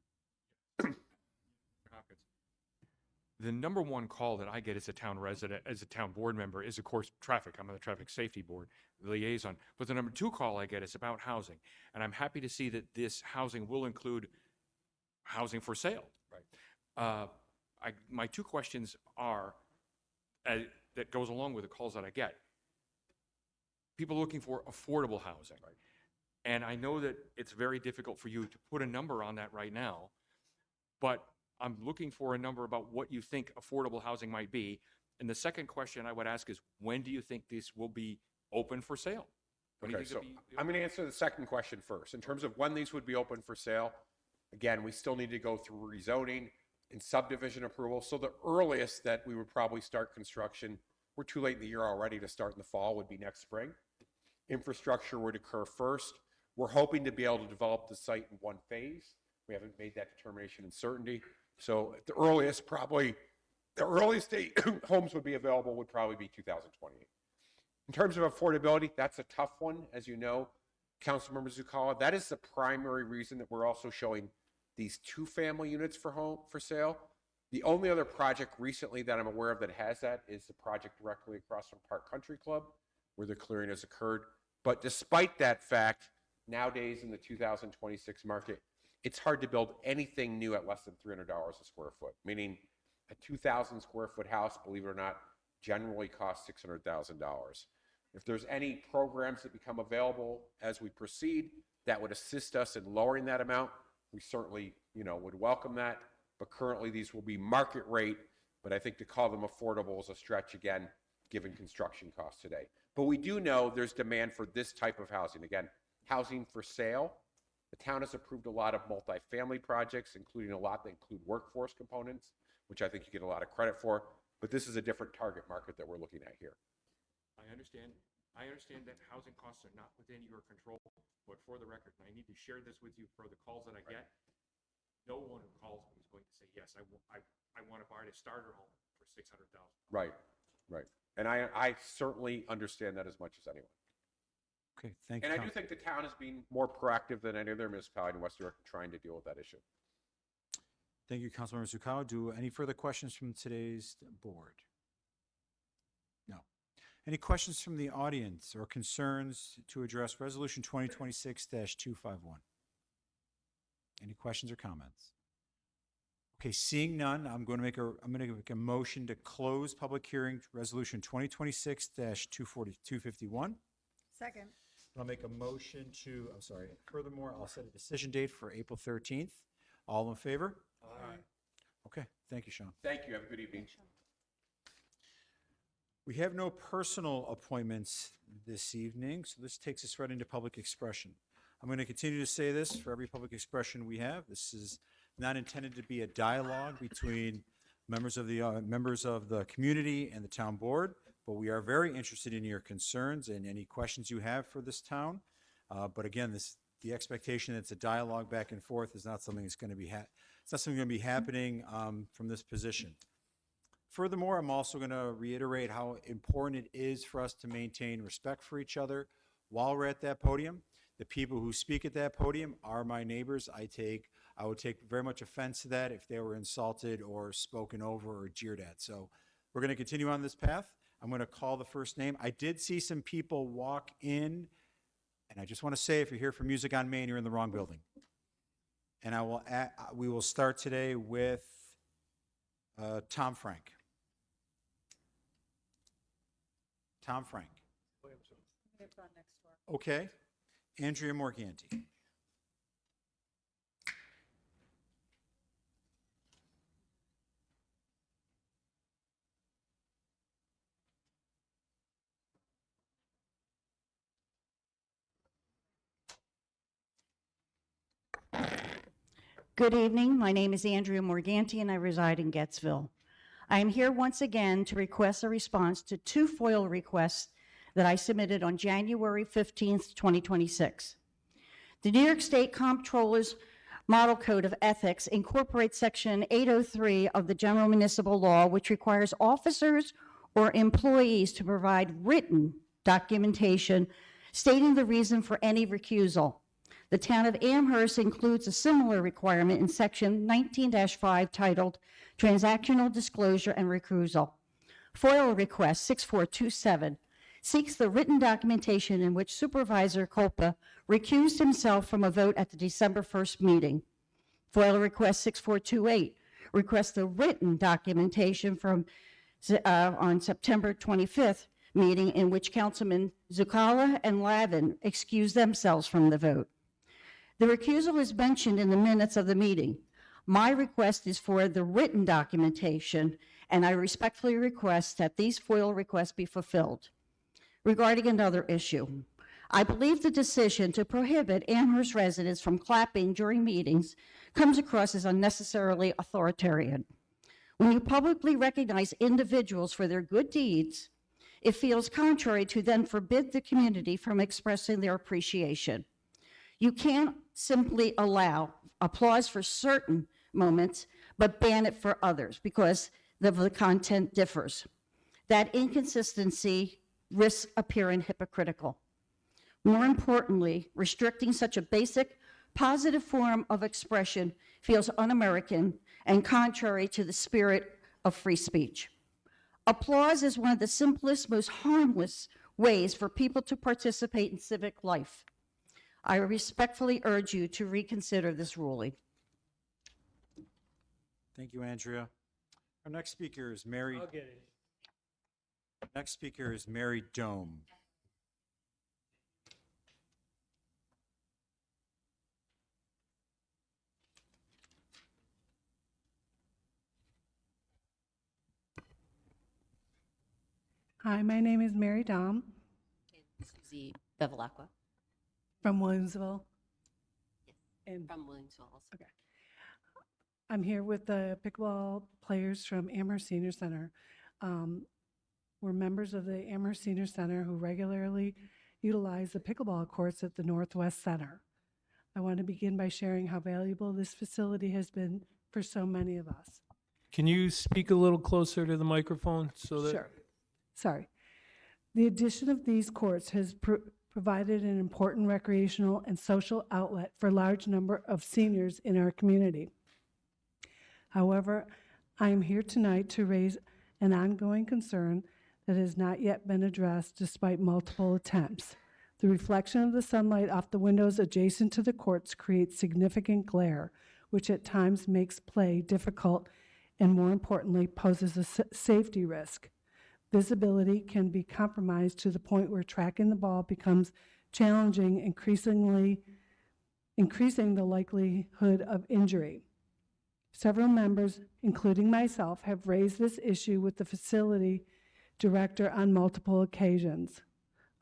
Hopkins. The number one call that I get as a town resident, as a town board member, is of course traffic. I'm on the traffic safety board, liaison. But the number two call I get is about housing, and I'm happy to see that this housing will include housing for sale. Right. My two questions are that goes along with the calls that I get. People looking for affordable housing, right? And I know that it's very difficult for you to put a number on that right now, but I'm looking for a number about what you think affordable housing might be. And the second question I would ask is, when do you think this will be open for sale? When do you Okay, think so it'll be- I'm going to answer the second question first. In terms of when these would be open for sale, again, we still need to go through rezoning and subdivision approval. So the earliest that we would probably start construction, we're too late in the year already to start in the fall, would be next spring. Infrastructure would occur first. We're hoping to be able to develop the site in one phase. We haven't made that determination in certainty. So at the earliest, probably, the earliest date homes would be available would probably be 2028. In terms of affordability, that's a tough one, as you know, Councilmember Zukawa. That is the primary reason that we're also showing these two-family units for sale. The only other project recently that I'm aware of that has that is the project directly across from Park Country Club, where the clearing has occurred. But despite that fact, nowadays in the 2026 market, it's hard to build anything new at less than $300 a square foot, meaning a 2,000 square foot house, believe it or not, generally costs $600,000. If there's any programs that become available as we proceed that would assist us in lowering that amount, we certainly, would welcome that. But currently these will be market rate, but I think to call them affordable is a stretch again, given construction costs today. But we do know there's demand for this type of housing. Again, housing for sale. The town has approved a lot of multifamily projects, including a lot that include workforce components, which I think you get a lot of credit for. But this is a different target market that we're looking at here. I understand that housing costs are not within your control, but for the record, and I need to share this with you for the calls that I get, no one who calls me is going to say, yes, I want to buy a starter home for $600,000. Right. And I certainly understand that as much as anyone. Okay, thank you. And I do think the town is being more proactive than any other municipality in West New York trying to deal with that issue. Thank you, Councilmember Zukawa. Do any further questions from today's board? No. Any questions from the audience or concerns to address Resolution 2026-251? Any questions or comments? Okay, seeing none, I'm going to make a motion to close public hearing Resolution 2026-251. Second. I'll make a motion to, furthermore, I'll set a decision date for April 13th. All in favor? Aye. Okay, thank you, Sean. Thank you. Have a good evening. We have no personal appointments this evening, so this takes us right into public expression. I'm going to continue to say this for every public expression we have. This is not intended to be a dialogue between members of the community and the town board, but we are very interested in your concerns and any questions you have for this town. But again, the expectation that it's a dialogue back and forth is not something that's going to be happening from this position. Furthermore, I'm also going to reiterate how important it is for us to maintain respect for each other while we're at that podium. The people who speak at that podium are my neighbors. I would take very much offense to that if they were insulted or spoken over or jeered at. So we're going to continue on this path. I'm going to call the first name. I did see some people walk in, and I just want to say, if you're here for Music on Main, you're in the wrong building. And we will start today with Tom Frank. Tom Frank. Okay. Andrea Morganti. Good evening. My name is Andrea Morganti, and I reside in Gettsville. I am here once again to request a response to two FOIL requests that I submitted on January 15th, 2026. The New York State Comptroller's Model Code of Ethics incorporates Section 803 of the General Municipal Law, which requires officers or employees to provide written documentation stating the reason for any recusal. The town of Amherst includes a similar requirement in Section 19-5 titled Transactional Disclosure and Recusal. FOIL request 6427 seeks the written documentation in which Supervisor Culpa recused himself from a vote at the December 1st meeting. FOIL request 6428 requests the written documentation from on September 25th meeting in which Councilman Zucala and Lavin excused themselves from the vote. The recusal is mentioned in the minutes of the meeting. My request is for the written documentation, and I respectfully request that these FOIL requests be fulfilled. Regarding another issue, I believe the decision to prohibit Amherst residents from clapping during meetings comes across as unnecessarily authoritarian. When you publicly recognize individuals for their good deeds, it feels contrary to then forbid the community from expressing their appreciation. You can't simply allow applause for certain moments, but ban it for others because the content differs. That inconsistency risks appearing hypocritical. More importantly, restricting such a basic, positive form of expression feels un-American and contrary to the spirit of free speech. Applause is one of the simplest, most harmless ways for people to participate in civic life. I respectfully urge you to reconsider this ruling. Thank you, Andrea. Our next speaker is Mary. I'll get it. Next speaker is Mary Dome. Hi, my name is Mary Dom Susie Bevilacqua. from Williamsville. And From Williamsville also. okay. I'm here with the pickleball players from Amherst Senior Center. We're members of the Amherst Senior Center who regularly utilize the pickleball courts at the Northwest Center. I want to begin by sharing how valuable this facility has been for so many of us. Can you speak a little closer to the microphone so that? Sure. Sorry. The addition of these courts has provided an important recreational and social outlet for a large number of seniors in our community. However, I am here tonight to raise an ongoing concern that has not yet been addressed despite multiple attempts. The reflection of the sunlight off the windows adjacent to the courts creates significant glare, which at times makes play difficult and, more importantly, poses a safety risk. Visibility can be compromised to the point where tracking the ball becomes challenging, increasing the likelihood of injury. Several members, including myself, have raised this issue with the facility director on multiple occasions.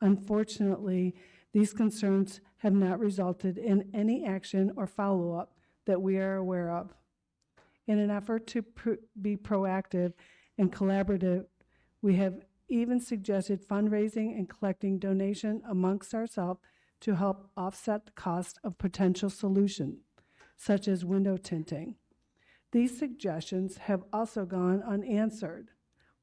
Unfortunately, these concerns have not resulted in any action or follow-up that we are aware of. In an effort to be proactive and collaborative, we have even suggested fundraising and collecting donation amongst ourselves to help offset the cost of potential solutions, such as window tinting. These suggestions have also gone unanswered.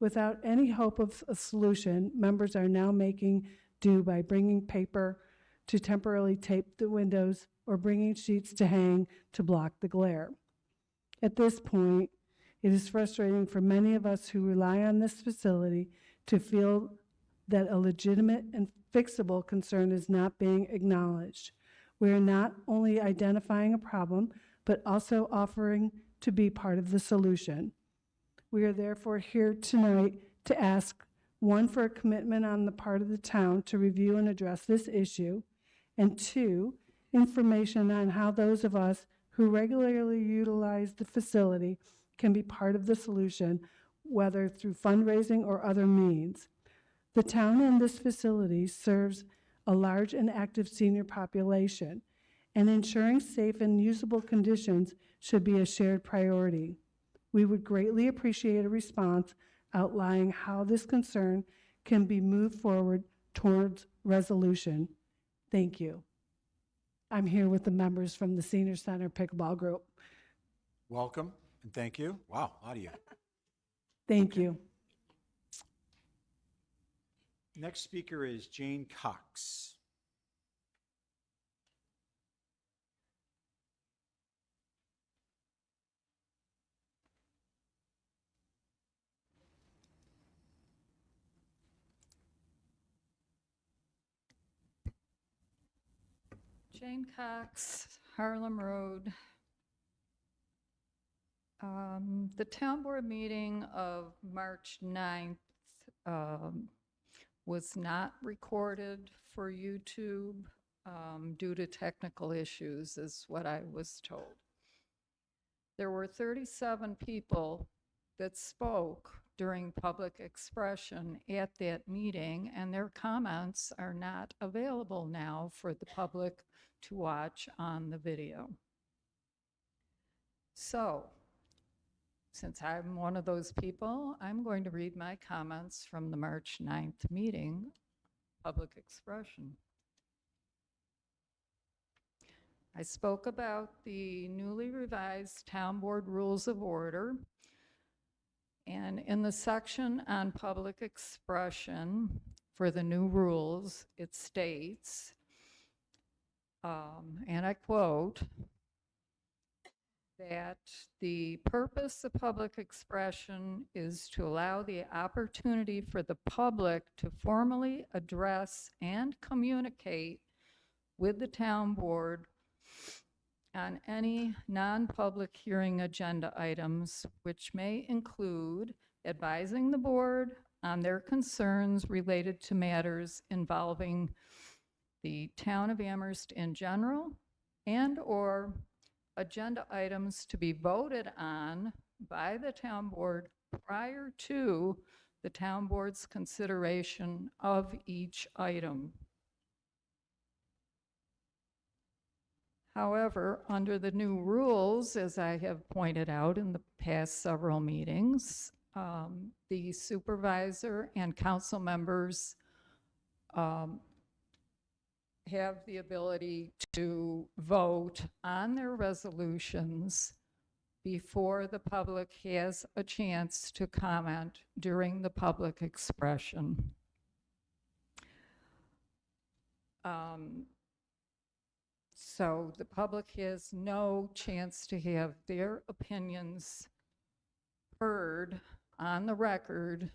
Without any hope of a solution, members are now making do by bringing paper to temporarily tape the windows or bringing sheets to hang to block the glare. At this point, it is frustrating for many of us who rely on this facility to feel that a legitimate and fixable concern is not being acknowledged. We are not only identifying a problem, but also offering to be part of the solution. We are therefore here tonight to ask, one, for a commitment on the part of the town to review and address this issue, and two, information on how those of us who regularly utilize the facility can be part of the solution, whether through fundraising or other means. The town and this facility serves a large and active senior population, and ensuring safe and usable conditions should be a shared priority. We would greatly appreciate a response outlining how this concern can be moved forward towards resolution. Thank you. I'm here with the members from the Senior Center Pickleball Group. Welcome and thank you. Wow, a lot of you. Thank you. Next speaker is Jane Cox. Jane Cox, Harlem Road. The town board meeting of March 9th was not recorded for YouTube due to technical issues, is what I was told. There were 37 people that spoke during public expression at that meeting, and their comments are not available now for the public to watch on the video. So, since I'm one of those people, I'm going to read my comments from the March 9th meeting, public expression. I spoke about the newly revised Town Board Rules of Order. And in the section on public expression for the new rules, it states, and I quote, that the purpose of public expression is to allow the opportunity for the public to formally address and communicate with the town board on any non-public hearing agenda items, which may include advising the board on their concerns related to matters involving the town of Amherst in general, and/or agenda items to be voted on by the town board prior to the town board's consideration of each item. However, under the new rules, as I have pointed out in the past several meetings, the supervisor and council members have the ability to vote on their resolutions before the public has a chance to comment during the public expression. So the public has no chance to have their opinions heard on the record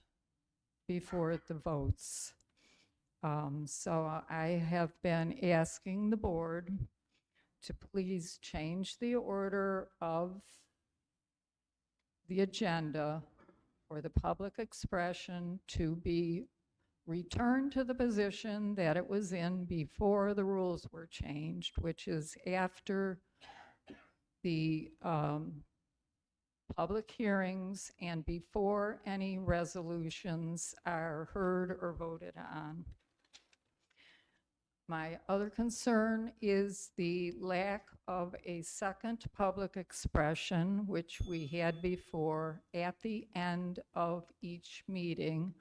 before the votes. So I have been asking the board to please change the order of the agenda for the public expression to be returned to the position that it was in before the rules were changed, which is after the public hearings and before any resolutions are heard or voted on. My other concern is the lack of a second public expression, which we had before at the end of each meeting,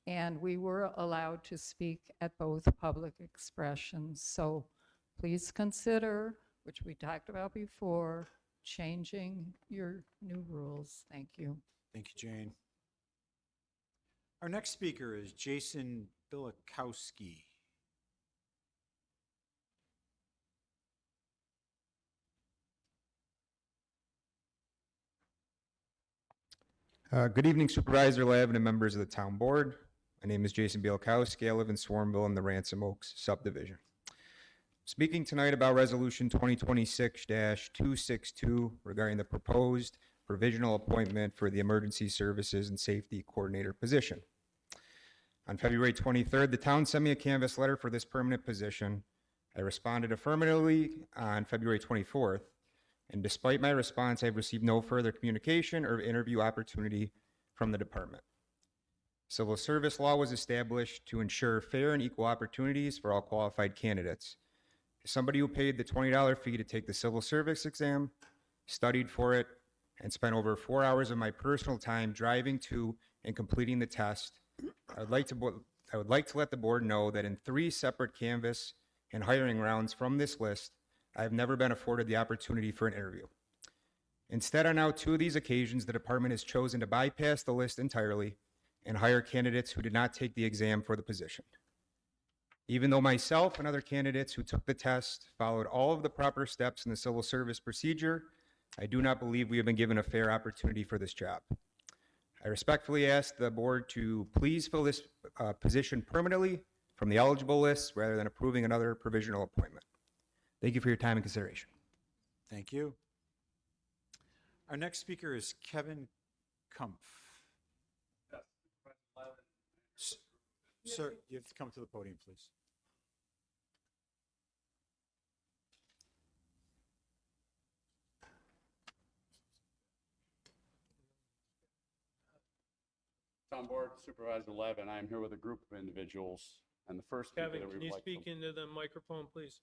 and we were allowed to speak at both public expressions. So please consider, which we talked about before, changing your new rules. Thank you. Thank you, Jane. Our next speaker is Jason Bilikowski. Good evening, Supervisor Lavin and members of the town board. My name is Jason Bielkowski. I live in Swarmville in the Ransom Oaks subdivision. Speaking tonight about Resolution 2026-262 regarding the proposed provisional appointment for the Emergency Services and Safety Coordinator position. On February 23rd, the town sent me a canvas letter for this permanent position. I responded affirmatively on February 24th. And despite my response, I've received no further communication or interview opportunity from the department. Civil service law was established to ensure fair and equal opportunities for all qualified candidates. As somebody who paid the $20 fee to take the civil service exam, studied for it, and spent over 4 hours of my personal time driving to and completing the test, I would like to let the board know that in 3 separate canvas and hiring rounds from this list, I have never been afforded the opportunity for an interview. Instead, on now 2 of these occasions, the department has chosen to bypass the list entirely and hire candidates who did not take the exam for the position. Even though myself and other candidates who took the test followed all of the proper steps in the civil service procedure, I do not believe we have been given a fair opportunity for this job. I respectfully ask the board to please fill this position permanently from the eligible list rather than approving another provisional appointment. Thank you for your time and consideration. Thank you. Our next speaker is Kevin Kumpf. Sir, you have to come to the podium, please. Town Board, Supervisor Levin, I am here with a group of individuals, and the first speaker Kevin, that we can would you like speak to... into the microphone, please?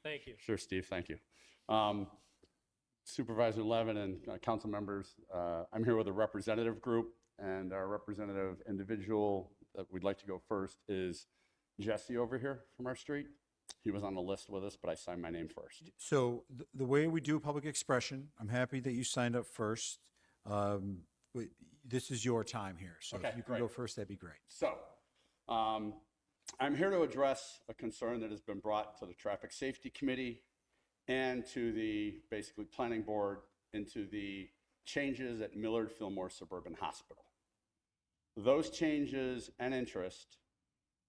Thank you. Sure, Steve, thank you. Supervisor Levin and council members, I'm here with a representative group, and our representative individual that we'd like to go first is Jesse over here from our street. He was on the list with us, but I signed my name first. So the way we do public expression, I'm happy that you signed up first. This is your time here, so Okay, if you can go first, that'd be great. So, I'm here to address a concern that has been brought to the Traffic Safety Committee and to the, basically, Planning Board into the changes at Millard Fillmore Suburban Hospital. Those changes and interest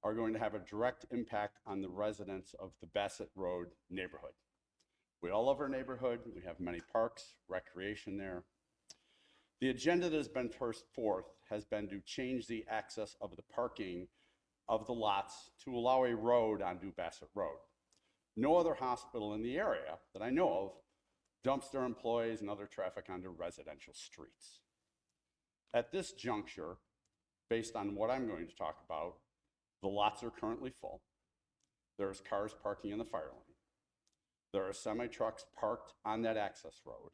are going to have a direct impact on the residents of the Bassett Road neighborhood. We all love our neighborhood. We have many parks, recreation there. The agenda that has been first forth has been to change the access of the parking of the lots to allow a road on New Bassett Road. No other hospital in the area that I know of dumps their employees and other traffic onto residential streets. At this juncture, based on what I'm going to talk about, the lots are currently full. There's cars parking in the fire lane. There are semi-trucks parked on that access road.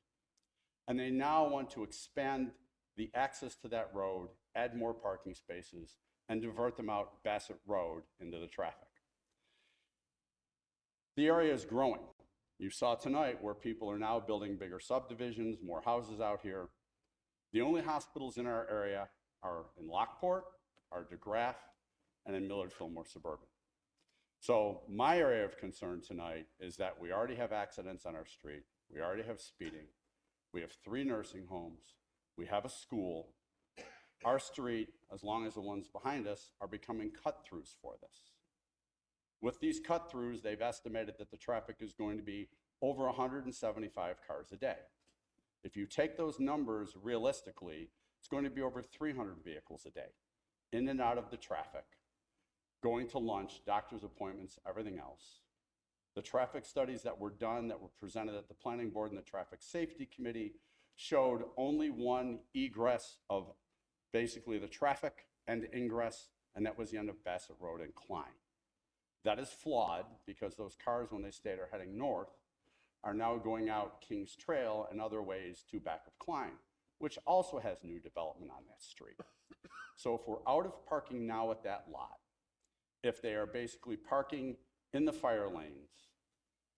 And they now want to expand the access to that road, add more parking spaces, and divert them out Bassett Road into the traffic. The area is growing. You saw tonight where people are now building bigger subdivisions, more houses out here. The only hospitals in our area are in Lockport, are DeGraff, and in Millard Fillmore Suburban. So my area of concern tonight is that we already have accidents on our street. We already have speeding. We have 3 nursing homes. We have a school. Our street, as long as the ones behind us, are becoming cut-throughs for this. With these cut-throughs, they've estimated that the traffic is going to be over 175 cars a day. If you take those numbers realistically, it's going to be over 300 vehicles a day, in and out of the traffic, going to lunch, doctor's appointments, everything else. The traffic studies that were done, that were presented at the Planning Board and the Traffic Safety Committee, showed only one egress of basically the traffic and ingress, and that was the end of Bassett Road and Klein. That is flawed because those cars, when they stayed, are heading north, are now going out Kings Trail and other ways to back of Klein, which also has new development on that street. So if we're out of parking now at that lot, if they are basically parking in the fire lanes,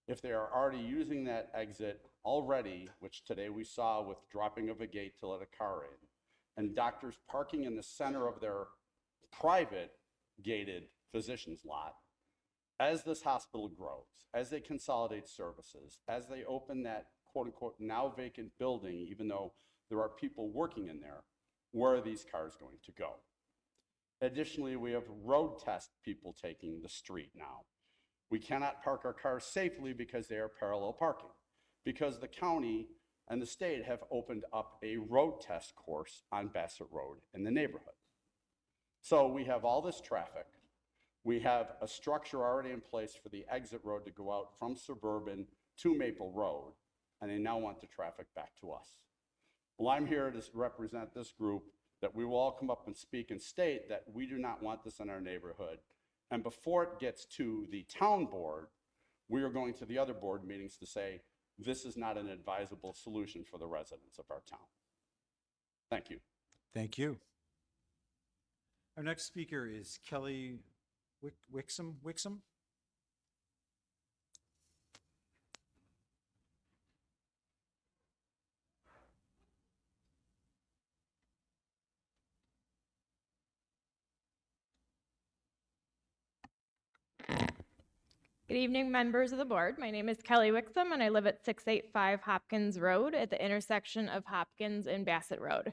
if they are already using that exit already, which today we saw with dropping of a gate to let a car in, and doctors parking in the center of their private gated physician's lot, as this hospital grows, as they consolidate services, as they open that quote-unquote now vacant building, even though there are people working in there, where are these cars going to go? Additionally, we have road test people taking the street now. We cannot park our cars safely because they are parallel parking, because the county and the state have opened up a road test course on Bassett Road in the neighborhood. So we have all this traffic. We have a structure already in place for the exit road to go out from Suburban to Maple Road, and they now want the traffic back to us. Well, I'm here to represent this group that we will all come up and speak and state that we do not want this in our neighborhood. And before it gets to the town board, we are going to the other board meetings to say, this is not an advisable solution for the residents of our town. Thank you. Thank you. Our next speaker is Kelly Wixom. Good evening, members of the board. My name is Kelly Wixom, and I live at 685 Hopkins Road at the intersection of Hopkins and Bassett Road.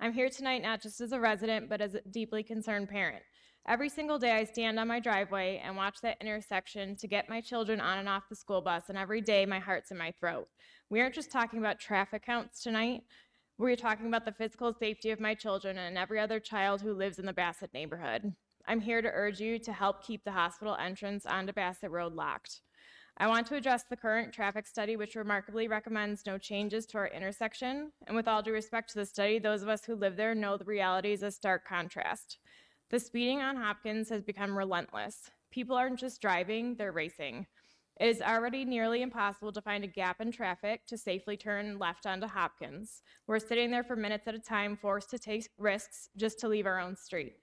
I'm here tonight not just as a resident, but as a deeply concerned parent. Every single day I stand on my driveway and watch that intersection to get my children on and off the school bus, and every day my heart's in my throat. We aren't just talking about traffic counts tonight. We're talking about the physical safety of my children and every other child who lives in the Bassett neighborhood. I'm here to urge you to help keep the hospital entrance onto Bassett Road locked. I want to address the current traffic study, which remarkably recommends no changes to our intersection. And with all due respect to the study, those of us who live there know the reality is a stark contrast. The speeding on Hopkins has become relentless. People aren't just driving, they're racing. It is already nearly impossible to find a gap in traffic to safely turn left onto Hopkins. We're sitting there for minutes at a time, forced to take risks just to leave our own street.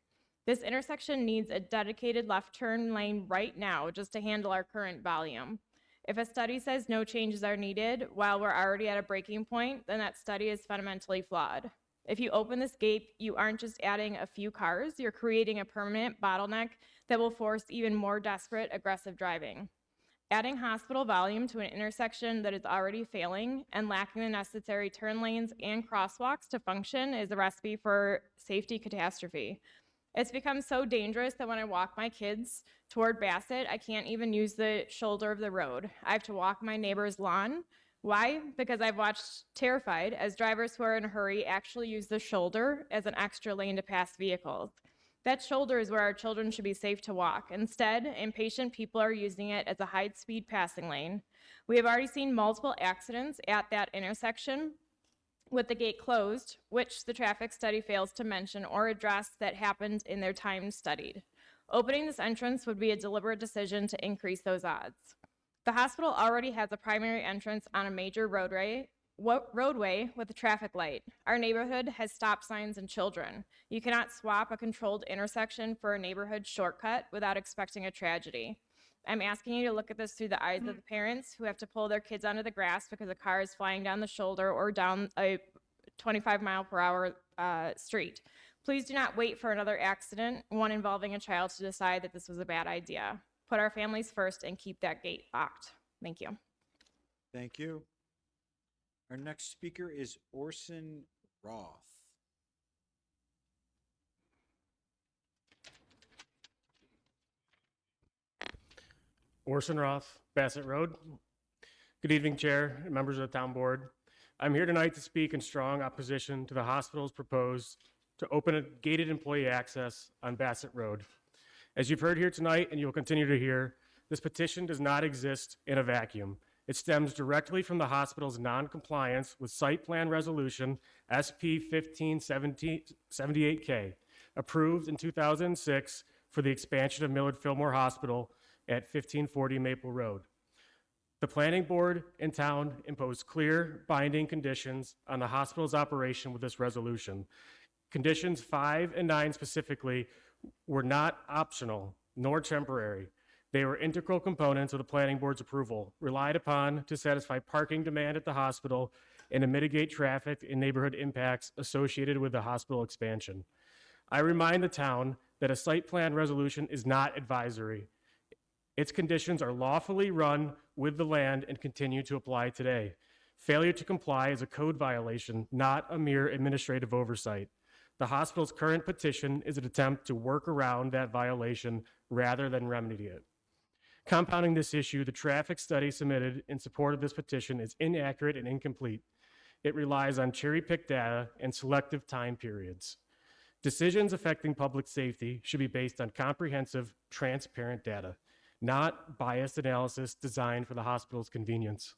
This intersection needs a dedicated left turn lane right now just to handle our current volume. If a study says no changes are needed while we're already at a breaking point, then that study is fundamentally flawed. If you open this gate, you aren't just adding a few cars, you're creating a permanent bottleneck that will force even more desperate, aggressive driving. Adding hospital volume to an intersection that is already failing and lacking the necessary turn lanes and crosswalks to function is a recipe for safety catastrophe. It's become so dangerous that when I walk my kids toward Bassett, I can't even use the shoulder of the road. I have to walk my neighbor's lawn. Why? Because I've watched terrified as drivers who are in a hurry actually use the shoulder as an extra lane to pass vehicles. That shoulder is where our children should be safe to walk. Instead, impatient people are using it as a high-speed passing lane. We have already seen multiple accidents at that intersection with the gate closed, which the traffic study fails to mention or address that happened in their time studied. Opening this entrance would be a deliberate decision to increase those odds. The hospital already has a primary entrance on a major roadway with a traffic light. Our neighborhood has stop signs and children. You cannot swap a controlled intersection for a neighborhood shortcut without expecting a tragedy. I'm asking you to look at this through the eyes of the parents who have to pull their kids onto the grass because a car is flying down the shoulder or down a 25-mile-per-hour street. Please do not wait for another accident, one involving a child, to decide that this was a bad idea. Put our families first and keep that gate locked. Thank you. Thank you. Our next speaker is Orson Roth. Orson Roth, Bassett Road. Good evening, Chair and members of the Town Board. I'm here tonight to speak in strong opposition to the hospital's proposed to open a gated employee access on Bassett Road. As you've heard here tonight, and you'll continue to hear, this petition does not exist in a vacuum. It stems directly from the hospital's non-compliance with Site Plan Resolution SP 1578K, approved in 2006 for the expansion of Millard Fillmore Hospital at 1540 Maple Road. The planning board in town imposed clear, binding conditions on the hospital's operation with this resolution. Conditions 5 and 9 specifically were not optional nor temporary. They were integral components of the planning board's approval, relied upon to satisfy parking demand at the hospital and to mitigate traffic and neighborhood impacts associated with the hospital expansion. I remind the town that a site plan resolution is not advisory. Its conditions are lawfully run with the land and continue to apply today. Failure to comply is a code violation, not a mere administrative oversight. The hospital's current petition is an attempt to work around that violation rather than remedy it. Compounding this issue, the traffic study submitted in support of this petition is inaccurate and incomplete. It relies on cherry-picked data and selective time periods. Decisions affecting public safety should be based on comprehensive, transparent data, not biased analysis designed for the hospital's convenience.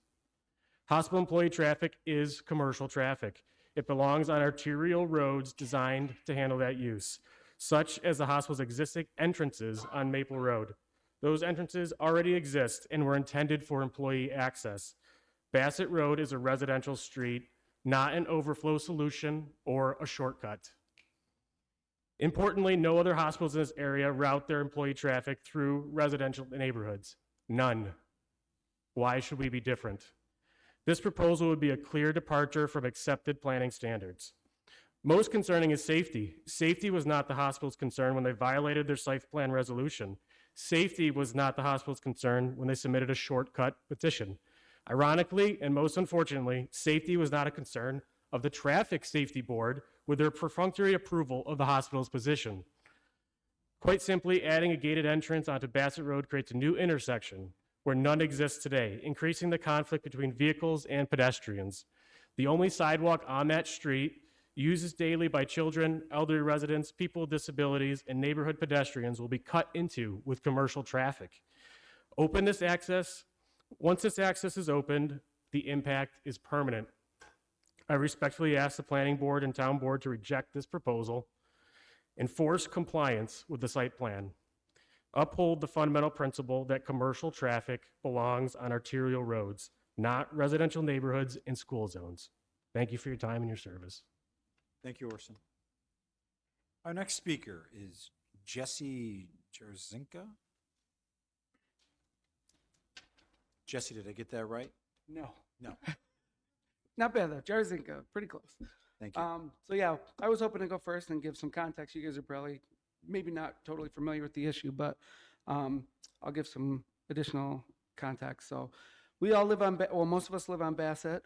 Hospital employee traffic is commercial traffic. It belongs on arterial roads designed to handle that use, such as the hospital's existing entrances on Maple Road. Those entrances already exist and were intended for employee access. Bassett Road is a residential street, not an overflow solution or a shortcut. Importantly, no other hospitals in this area route their employee traffic through residential neighborhoods. None. Why should we be different? This proposal would be a clear departure from accepted planning standards. Most concerning is safety. Safety was not the hospital's concern when they violated their site plan resolution. Safety was not the hospital's concern when they submitted a shortcut petition. Ironically, and most unfortunately, safety was not a concern of the Traffic Safety Board with their perfunctory approval of the hospital's position. Quite simply, adding a gated entrance onto Bassett Road creates a new intersection where none exists today, increasing the conflict between vehicles and pedestrians. The only sidewalk on that street used daily by children, elderly residents, people with disabilities, and neighborhood pedestrians will be cut into with commercial traffic. Once this access is opened, the impact is permanent. I respectfully ask the Planning Board and Town Board to reject this proposal, enforce compliance with the site plan, uphold the fundamental principle that commercial traffic belongs on arterial roads, not residential neighborhoods and school zones. Thank you for your time and your service. Thank you, Orson. Our next speaker is Jesse Jerzinka. Jesse, did I get that right? No. No. Not bad though. Jarzinka, pretty close. Thank you. So yeah, I was hoping to go first and give some context. You guys are probably maybe not totally familiar with the issue, but I'll give some additional context. So we all live on, most of us live on Bassett,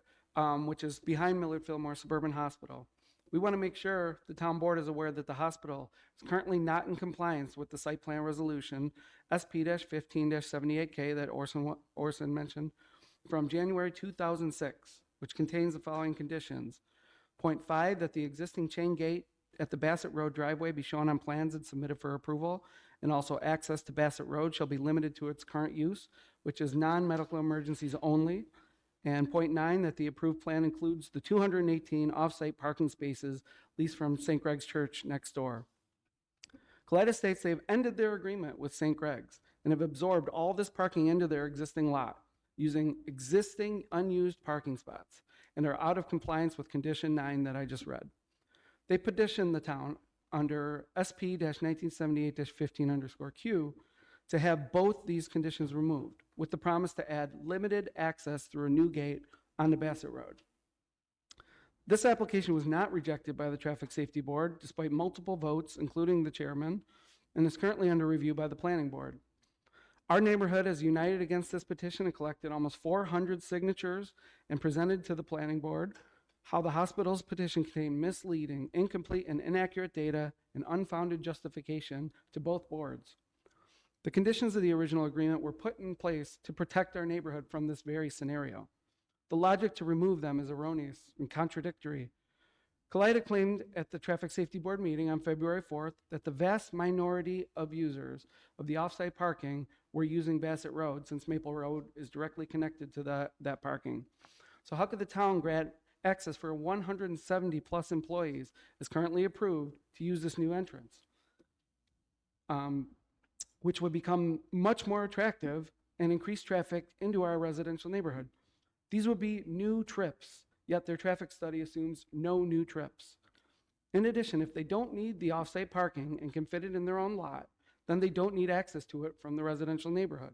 which is behind Millard Fillmore Suburban Hospital. We want to make sure the town board is aware that the hospital is currently not in compliance with the site plan resolution SP-15-78K that Orson mentioned from January 2006, which contains the following conditions. Point 5, that the existing chain gate at the Bassett Road driveway be shown on plans and submitted for approval, and also access to Bassett Road shall be limited to its current use, which is non-medical emergencies only. And point 9, that the approved plan includes the 218 off-site parking spaces leased from St. Greg's Church next door. Colida states they've ended their agreement with St. Greg's and have absorbed all this parking into their existing lot using existing unused parking spots and are out of compliance with condition 9 that I just read. They petitioned the town under SP-1978-15_Q to have both these conditions removed, with the promise to add limited access through a new gate on the Bassett Road. This application was not rejected by the Traffic Safety Board, despite multiple votes, including the chairman, and is currently under review by the Planning Board. Our neighborhood has united against this petition and collected almost 400 signatures and presented to the Planning Board how the hospital's petition contained misleading, incomplete, and inaccurate data and unfounded justification to both boards. The conditions of the original agreement were put in place to protect our neighborhood from this very scenario. The logic to remove them is erroneous and contradictory. Colida claimed at the Traffic Safety Board meeting on February 4th that the vast minority of users of the off-site parking were using Bassett Road, since Maple Road is directly connected to that parking. So how could the town grant access for 170 plus employees as currently approved to use this new entrance? Which would become much more attractive and increase traffic into our residential neighborhood. These would be new trips, yet their traffic study assumes no new trips. In addition, if they don't need the off-site parking and can fit it in their own lot, then they don't need access to it from the residential neighborhood.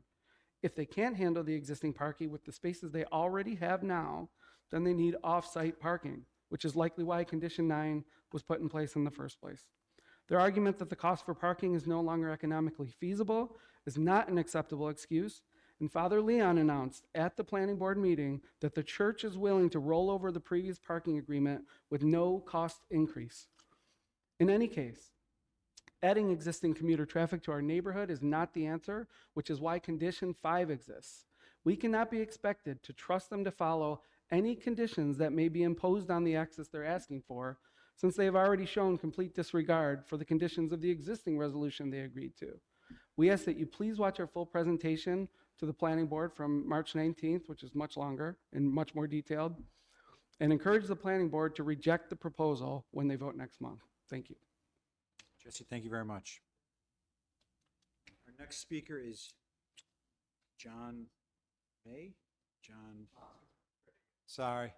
If they can't handle the existing parking with the spaces they already have now, then they need off-site parking, which is likely why condition 9 was put in place in the first place. Their argument that the cost for parking is no longer economically feasible is not an acceptable excuse, and Father Leon announced at the Planning Board meeting that the church is willing to roll over the previous parking agreement with no cost increase. In any case, adding existing commuter traffic to our neighborhood is not the answer, which is why condition 5 exists. We cannot be expected to trust them to follow any conditions that may be imposed on the access they're asking for, since they have already shown complete disregard for the conditions of the existing resolution they agreed to. We ask that you please watch our full presentation to the Planning Board from March 19th, which is much longer and much more detailed, and encourage the Planning Board to reject the proposal when they vote next month. Thank you. Jesse, thank you very much. Our next speaker is John May? John, sorry.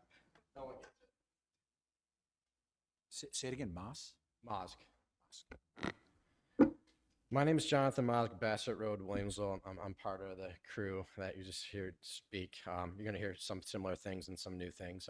Say it again, Moss? Mosk. My name is Jonathan Mosk, Bassett Road, Williamsville. I'm part of the crew that you just heard speak. You're going to hear some similar things and some new things.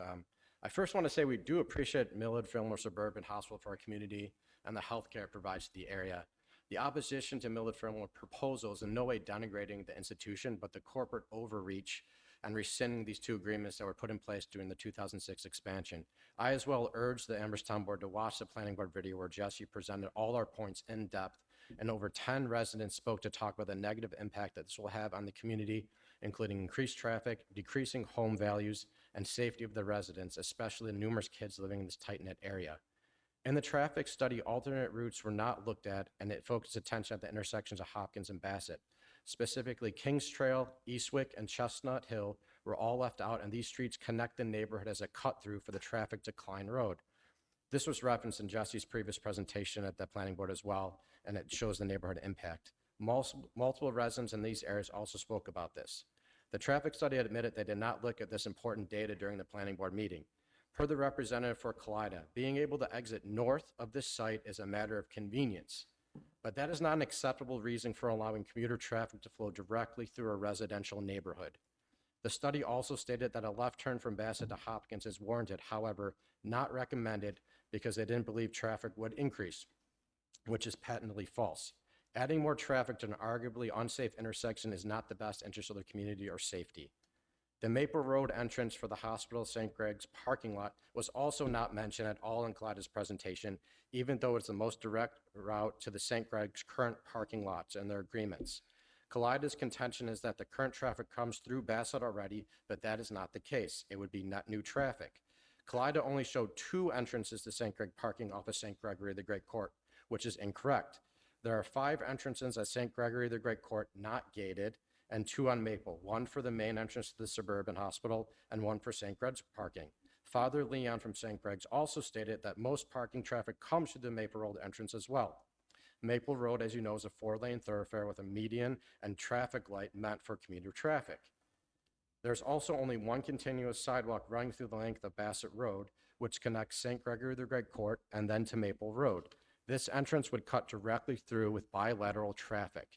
I first want to say we do appreciate Millard Fillmore Suburban Hospital for our community and the health care it provides to the area. The opposition to Millard Fillmore proposal is in no way denigrating the institution, but the corporate overreach and rescinding these two agreements that were put in place during the 2006 expansion. I as well urge the Amherst Town Board to watch the planning board video where Jesse presented all our points in depth, and over 10 residents spoke to talk about the negative impact that this will have on the community, including increased traffic, decreasing home values, and safety of the residents, especially the numerous kids living in this tight-knit area. In the traffic study, alternate routes were not looked at, and it focused attention at the intersections of Hopkins and Bassett. Specifically, Kings Trail, Eastwick, and Chestnut Hill were all left out, and these streets connect the neighborhood as a cut-through for the traffic to Klein Road. This was referenced in Jesse's previous presentation at the planning board as well, and it shows the neighborhood impact. Multiple residents in these areas also spoke about this. The traffic study admitted they did not look at this important data during the planning board meeting. Per the representative for Kalida, being able to exit north of this site is a matter of convenience, but that is not an acceptable reason for allowing commuter traffic to flow directly through a residential neighborhood. The study also stated that a left turn from Bassett to Hopkins is warranted, however, not recommended because they didn't believe traffic would increase, which is patently false. Adding more traffic to an arguably unsafe intersection is not the best interest of the community or safety. The Maple Road entrance for the hospital St. Greg's parking lot was also not mentioned at all in Clyde's presentation, even though it's the most direct route to the St. Greg's current parking lots and their agreements. Collida's contention is that the current traffic comes through Bassett already, but that is not the case. It would be net new traffic. Collida only showed 2 entrances to St. Greg parking off of St. Gregory the Great Court, which is incorrect. There are 5 entrances at St. Gregory the Great Court not gated, and 2 on Maple, 1 for the main entrance to the suburban hospital and 1 for St. Greg's parking. Father Leon from St. Greg's also stated that most parking traffic comes through the Maple Road entrance as well. Maple Road, as you know, is a 4-lane thoroughfare with a median and traffic light meant for commuter traffic. There's also only 1 continuous sidewalk running through the length of Bassett Road, which connects St. Gregory the Great Court and then to Maple Road. This entrance would cut directly through with bilateral traffic.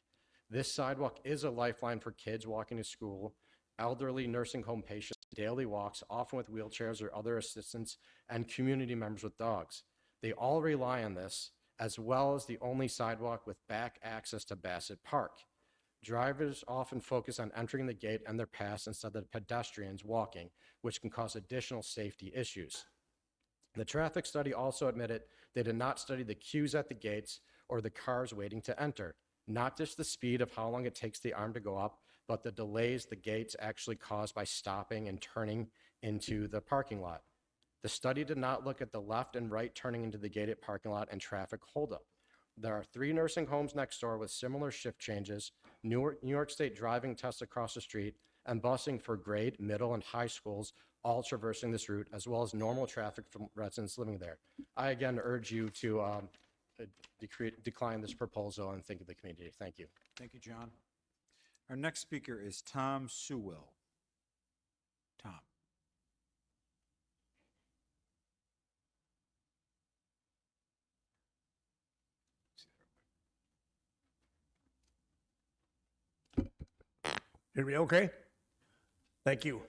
This sidewalk is a lifeline for kids walking to school, elderly nursing home patients, daily walks, often with wheelchairs or other assistants, and community members with dogs. They all rely on this, as well as the only sidewalk with back access to Bassett Park. Drivers often focus on entering the gate and their pass instead of pedestrians walking, which can cause additional safety issues. The traffic study also admitted they did not study the queues at the gates or the cars waiting to enter, not just the speed of how long it takes the arm to go up, but the delays the gates actually cause by stopping and turning into the parking lot. The study did not look at the left and right turning into the gated parking lot and traffic holdup. There are 3 nursing homes next door with similar shift changes, New York State driving tests across the street, and busing for grade, middle, and high schools all traversing this route, as well as normal traffic from residents living there. I again urge you to decline this proposal and think of the community. Thank you. Thank you, John. Our next speaker is Tom Sewell. Tom. Hear me okay? Thank you.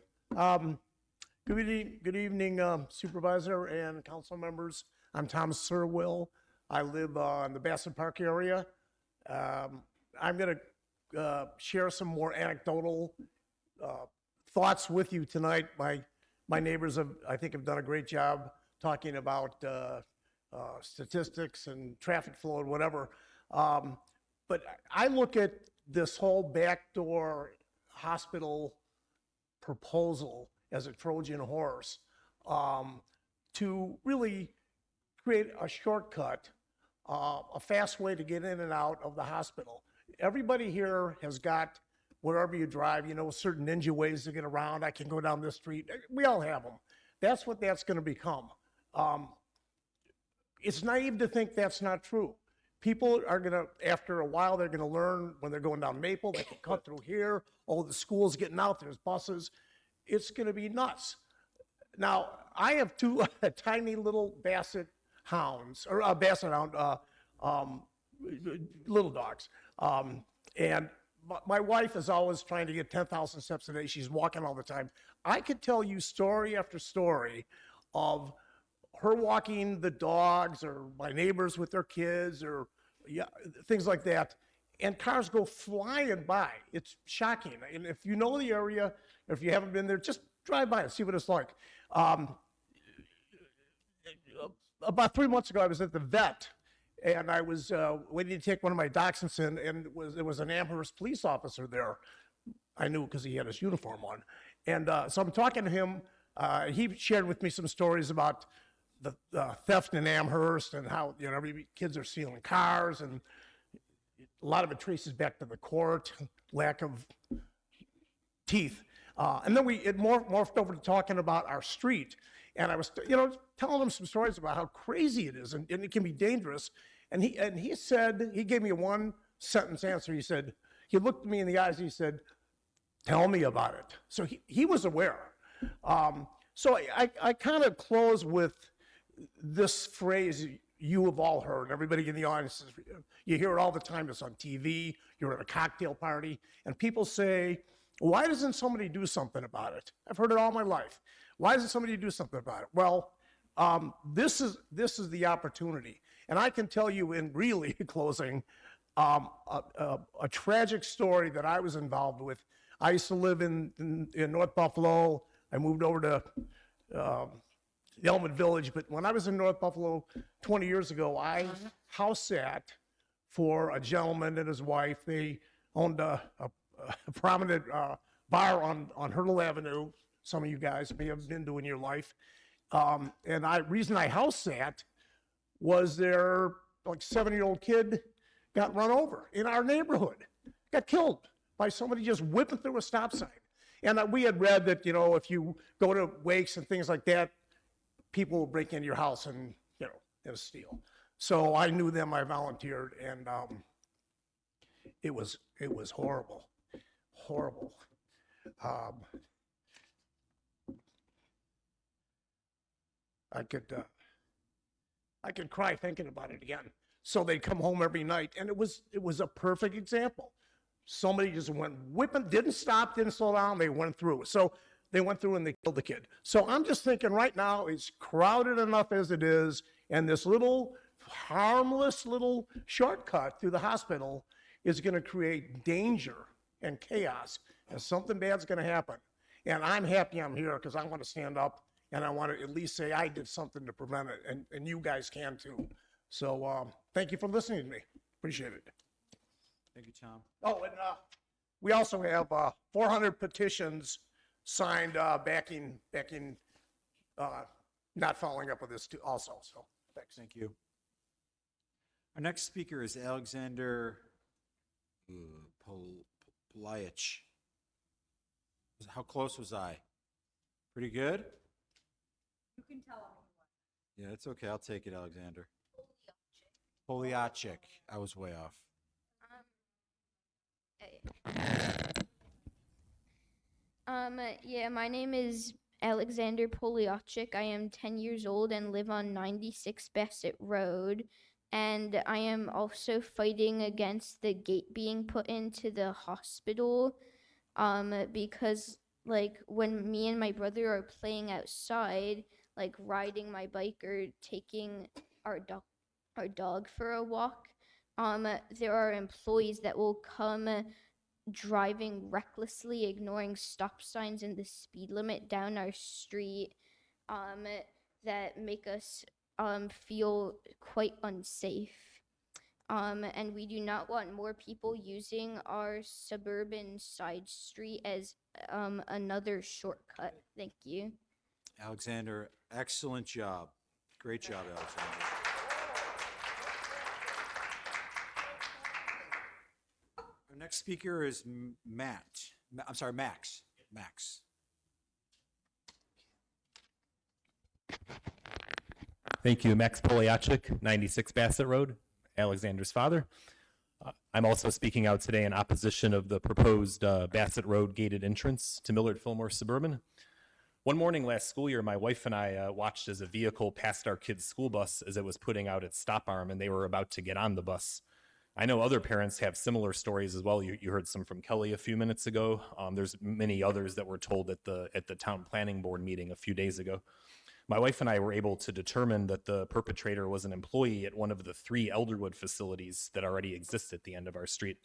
Good evening, Supervisor and council members. I'm Tom Sewell. I live in the Bassett Park area. I'm going to share some more anecdotal thoughts with you tonight. My neighbors I think have done a great job talking about statistics and traffic flow and whatever. But I look at this whole backdoor hospital proposal as a Trojan horse to really create a shortcut, a fast way to get in and out of the hospital. Everybody here has got, wherever you drive, you know, certain ninja ways to get around. I can go down this street. We all have them. That's what that's going to become. It's naive to think that's not true. People are going to, after a while, they're going to learn when they're going down Maple, they can cut through here. Oh, the school's getting out, there's buses. It's going to be nuts. Now, I have 2 tiny little Basset hounds, or Basset hound, little dogs. And my wife is always trying to get 10,000 steps a day. She's walking all the time. I could tell you story after story of her walking the dogs, or my neighbors with their kids, or yeah, things like that. And cars go flying by. It's shocking. And if you know the area, or if you haven't been there, just drive by and see what it's like. About 3 months ago, I was at the vet, and I was waiting to take one of my dachshunds in, and there was an Amherst police officer there. I knew because he had his uniform on. And so I'm talking to him. He shared with me some stories about the theft in Amherst and how, you know, kids are stealing cars, and a lot of it traces back to the court, lack of teeth. And then it morphed over to talking about our street. And I was, you know, telling him some stories about how crazy it is, and it can be dangerous. And he said, he gave me a one-sentence answer. He said, he looked me in the eyes, and he said, "Tell me about it." So he was aware. So I kind of close with this phrase you have all heard. Everybody in the audience, you hear it all the time. It's on TV. You're at a cocktail party, and people say, "Why doesn't somebody do something about it?" I've heard it all my life. Why doesn't somebody do something about it? Well, this is the opportunity. And I can tell you in really closing, a tragic story that I was involved with. I used to live in North Buffalo. I moved over to Elmwood Village, but when I was in North Buffalo 20 years ago, I house sat for a gentleman and his wife. They owned a prominent bar on Hurdle Avenue. Some of you guys may have been to in your life. And reason I house sat was their like 7-year-old kid got run over in our neighborhood, got killed by somebody just whipping through a stop sign. And we had read that, you know, if you go to wakes and things like that, people will break into your house and, you know, and steal. So I knew them, I volunteered, and it was horrible, horrible. I could cry thinking about it again. So they'd come home every night, and it was a perfect example. Somebody just went whipping, didn't stop, didn't slow down, they went through. So they went through and they killed the kid. So I'm just thinking right now, it's crowded enough as it is, and this little harmless little shortcut through the hospital is going to create danger and chaos, and something bad's going to happen. And I'm happy I'm here because I want to stand up and I want to at least say I did something to prevent it, and you guys can too. So thank you for listening to me. Appreciate it. Thank you, Tom. Oh, and we also have 400 petitions signed backing not following up with this too also. So thanks. Thank you. Our next speaker is Alexander Polyach. How close was I? Pretty good? You can tell him. Yeah, it's okay. I'll take it, Alexander. Polyachik. I was way off. Yeah, my name is Alexander Polyachik. I am 10 years old and live on 96 Bassett Road. And I am also fighting against the gate being put into the hospital because, like, when me and my brother are playing outside, like riding my bike or taking our dog for a walk, there are employees that will come driving recklessly, ignoring stop signs and the speed limit down our street, that make us feel quite unsafe. And we do not want more people using our suburban side street as another shortcut. Thank you. Alexander, excellent job. Great job, Alexander. Our next speaker is Max. Max. Thank you. Max Polyachik, 96 Bassett Road, Alexander's father. I'm also speaking out today in opposition of the proposed Bassett Road gated entrance to Millard Fillmore Suburban. One morning last school year, my wife and I watched as a vehicle passed our kids' school bus as it was putting out its stop arm, and they were about to get on the bus. I know other parents have similar stories as well. You heard some from Kelly a few minutes ago. There's many others that were told at the town planning board meeting a few days ago. My wife and I were able to determine that the perpetrator was an employee at one of the 3 Elderwood facilities that already exist at the end of our street.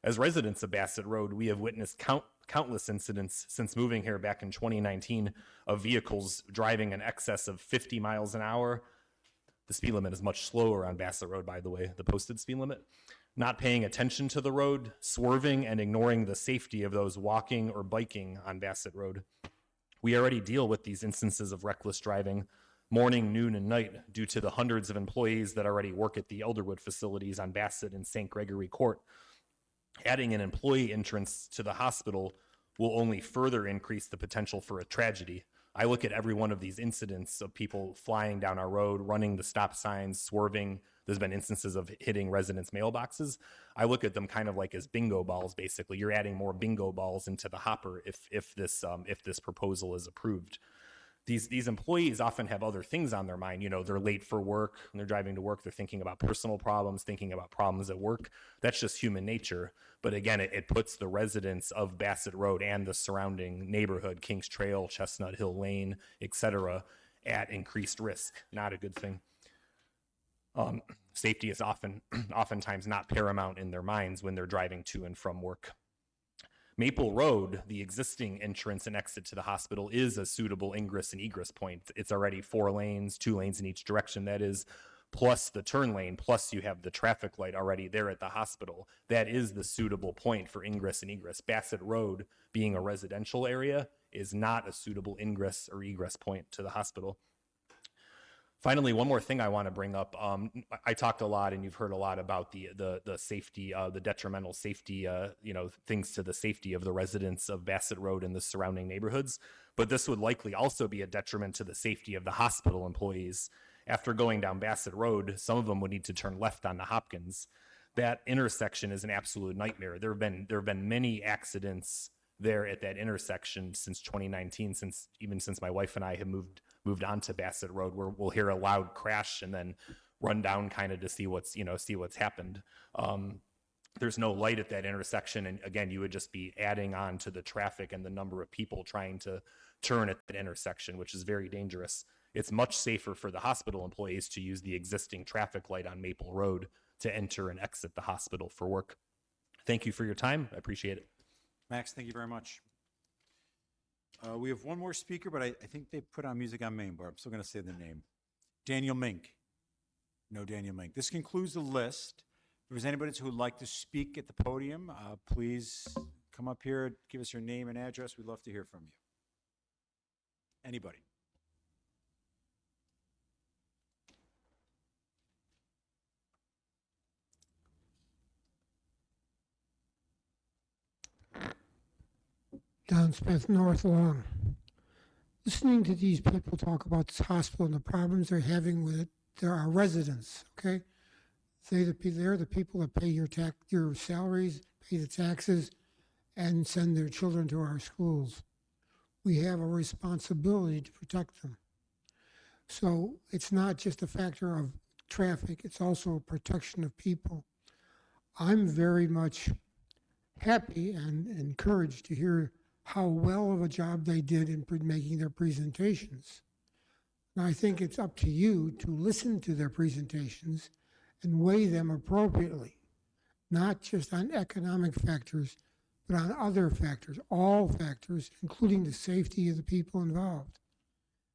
As residents of Bassett Road, we have witnessed countless incidents since moving here back in 2019 of vehicles driving in excess of 50 miles an hour. The speed limit is much slower on Bassett Road, by the way, the posted speed limit. Not paying attention to the road, swerving and ignoring the safety of those walking or biking on Bassett Road. We already deal with these instances of reckless driving morning, noon, and night due to the hundreds of employees that already work at the Elderwood facilities on Bassett and St. Gregory Court. Adding an employee entrance to the hospital will only further increase the potential for a tragedy. I look at every one of these incidents of people flying down our road, running the stop signs, swerving. There's been instances of hitting residents' mailboxes. I look at them kind of like as bingo balls, basically. You're adding more bingo balls into the hopper if this proposal is approved. These employees often have other things on their mind. You know, they're late for work, and they're driving to work, they're thinking about personal problems, thinking about problems at work. That's just human nature. But again, it puts the residents of Bassett Road and the surrounding neighborhood, Kings Trail, Chestnut Hill Lane, etc., at increased risk. Not a good thing. Safety is oftentimes not paramount in their minds when they're driving to and from work. Maple Road, the existing entrance and exit to the hospital, is a suitable ingress and egress point. It's already 4 lanes, 2 lanes in each direction, that is, plus the turn lane, plus you have the traffic light already there at the hospital. That is the suitable point for ingress and egress. Bassett Road, being a residential area, is not a suitable ingress or egress point to the hospital. Finally, one more thing I want to bring up. I talked a lot, and you've heard a lot about the safety, the detrimental safety, things to the safety of the residents of Bassett Road and the surrounding neighborhoods. But this would likely also be a detriment to the safety of the hospital employees. After going down Bassett Road, some of them would need to turn left onto Hopkins. That intersection is an absolute nightmare. There have been many accidents there at that intersection since 2019, since my wife and I have moved on to Bassett Road, where we'll hear a loud crash and then run down kind of to see what's happened. There's no light at that intersection, and again, you would just be adding on to the traffic and the number of people trying to turn at that intersection, which is very dangerous. It's much safer for the hospital employees to use the existing traffic light on Maple Road to enter and exit the hospital for work. Thank you for your time. I appreciate it. Max, thank you very much. We have one more speaker, but I think they put on music on main bar. I'm still going to say the name. Daniel Mink. No Daniel Mink. This concludes the list. If there's anybody who would like to speak at the podium, please come up here, give us your name and address. We'd love to hear from you. Anybody? Don Smith, North Lawn. Listening to these people talk about this hospital and the problems they're having with it, there are residents, okay? They're the people that pay your salaries, pay the taxes, and send their children to our schools. We have a responsibility to protect them. So it's not just a factor of traffic, it's also a protection of people. I'm very much happy and encouraged to hear how well of a job they did in making their presentations. And I think it's up to you to listen to their presentations and weigh them appropriately, not just on economic factors, but on other factors, all factors, including the safety of the people involved.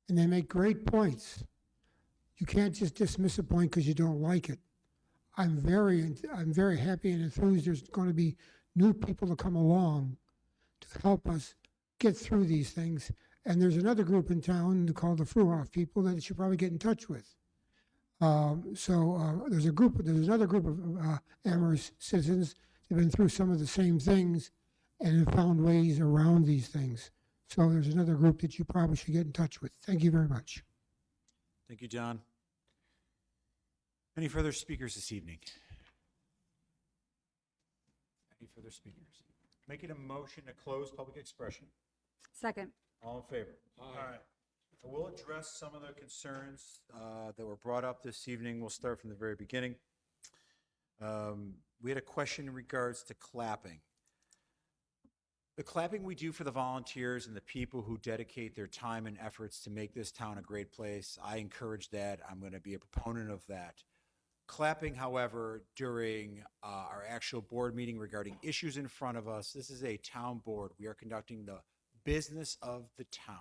And they make great points. You can't just dismiss a point because you don't like it. I'm very happy and enthused there's going to be new people to come along to help us get through these things. And there's another group in town called the Fruhoff people that you should probably get in touch with. There's another group of Amherst citizens that have been through some of the same things and have found ways around these things. So there's another group that you probably should get in touch with. Thank you very much. Thank you, John. Any further speakers this evening? Any further speakers? Making a motion to close public expression. Second. All in favor? Aye. All right. We'll address some of the concerns that were brought up this evening. We'll start from the very beginning. We had a question in regards to clapping. The clapping we do for the volunteers and the people who dedicate their time and efforts to make this town a great place, I encourage that. I'm going to be a proponent of that. Clapping, however, during our actual board meeting regarding issues in front of us, this is a town board. We are conducting the business of the town.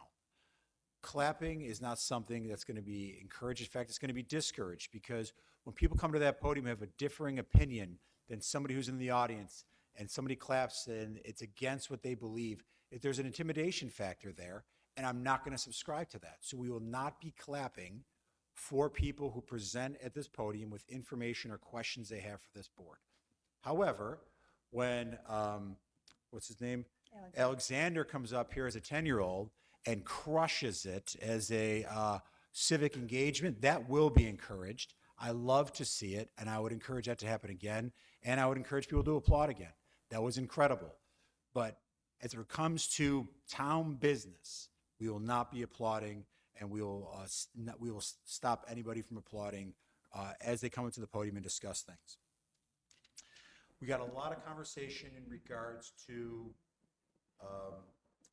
Clapping is not something that's going to be encouraged. In fact, it's going to be discouraged, because when people come to that podium and have a differing opinion than somebody who's in the audience, and somebody claps and it's against what they believe, if there's an intimidation factor there, and I'm not going to subscribe to that. So we will not be clapping for people who present at this podium with information or questions they have for this board. However, when, what's his name? Alexander comes up here as a 10-year-old and crushes it as a civic engagement, that will be encouraged. I love to see it, and I would encourage that to happen again, and I would encourage people to applaud again. That was incredible. But as it comes to town business, we will not be applauding, and we will stop anybody from applauding as they come into the podium and discuss things. We got a lot of conversation in regards to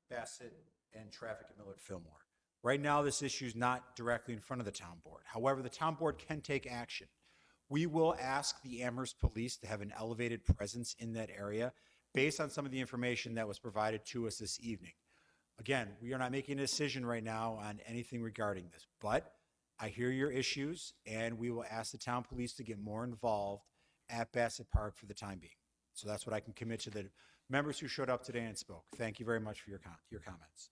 Bassett and traffic at Millard Fillmore. Right now, this issue is not directly in front of the town board. However, the town board can take action. We will ask the Amherst Police to have an elevated presence in that area based on some of the information that was provided to us this evening. Again, we are not making a decision right now on anything regarding this, but I hear your issues, and we will ask the town police to get more involved at Bassett Park for the time being. So that's what I can commit to the members who showed up today and spoke. Thank you very much for your comments.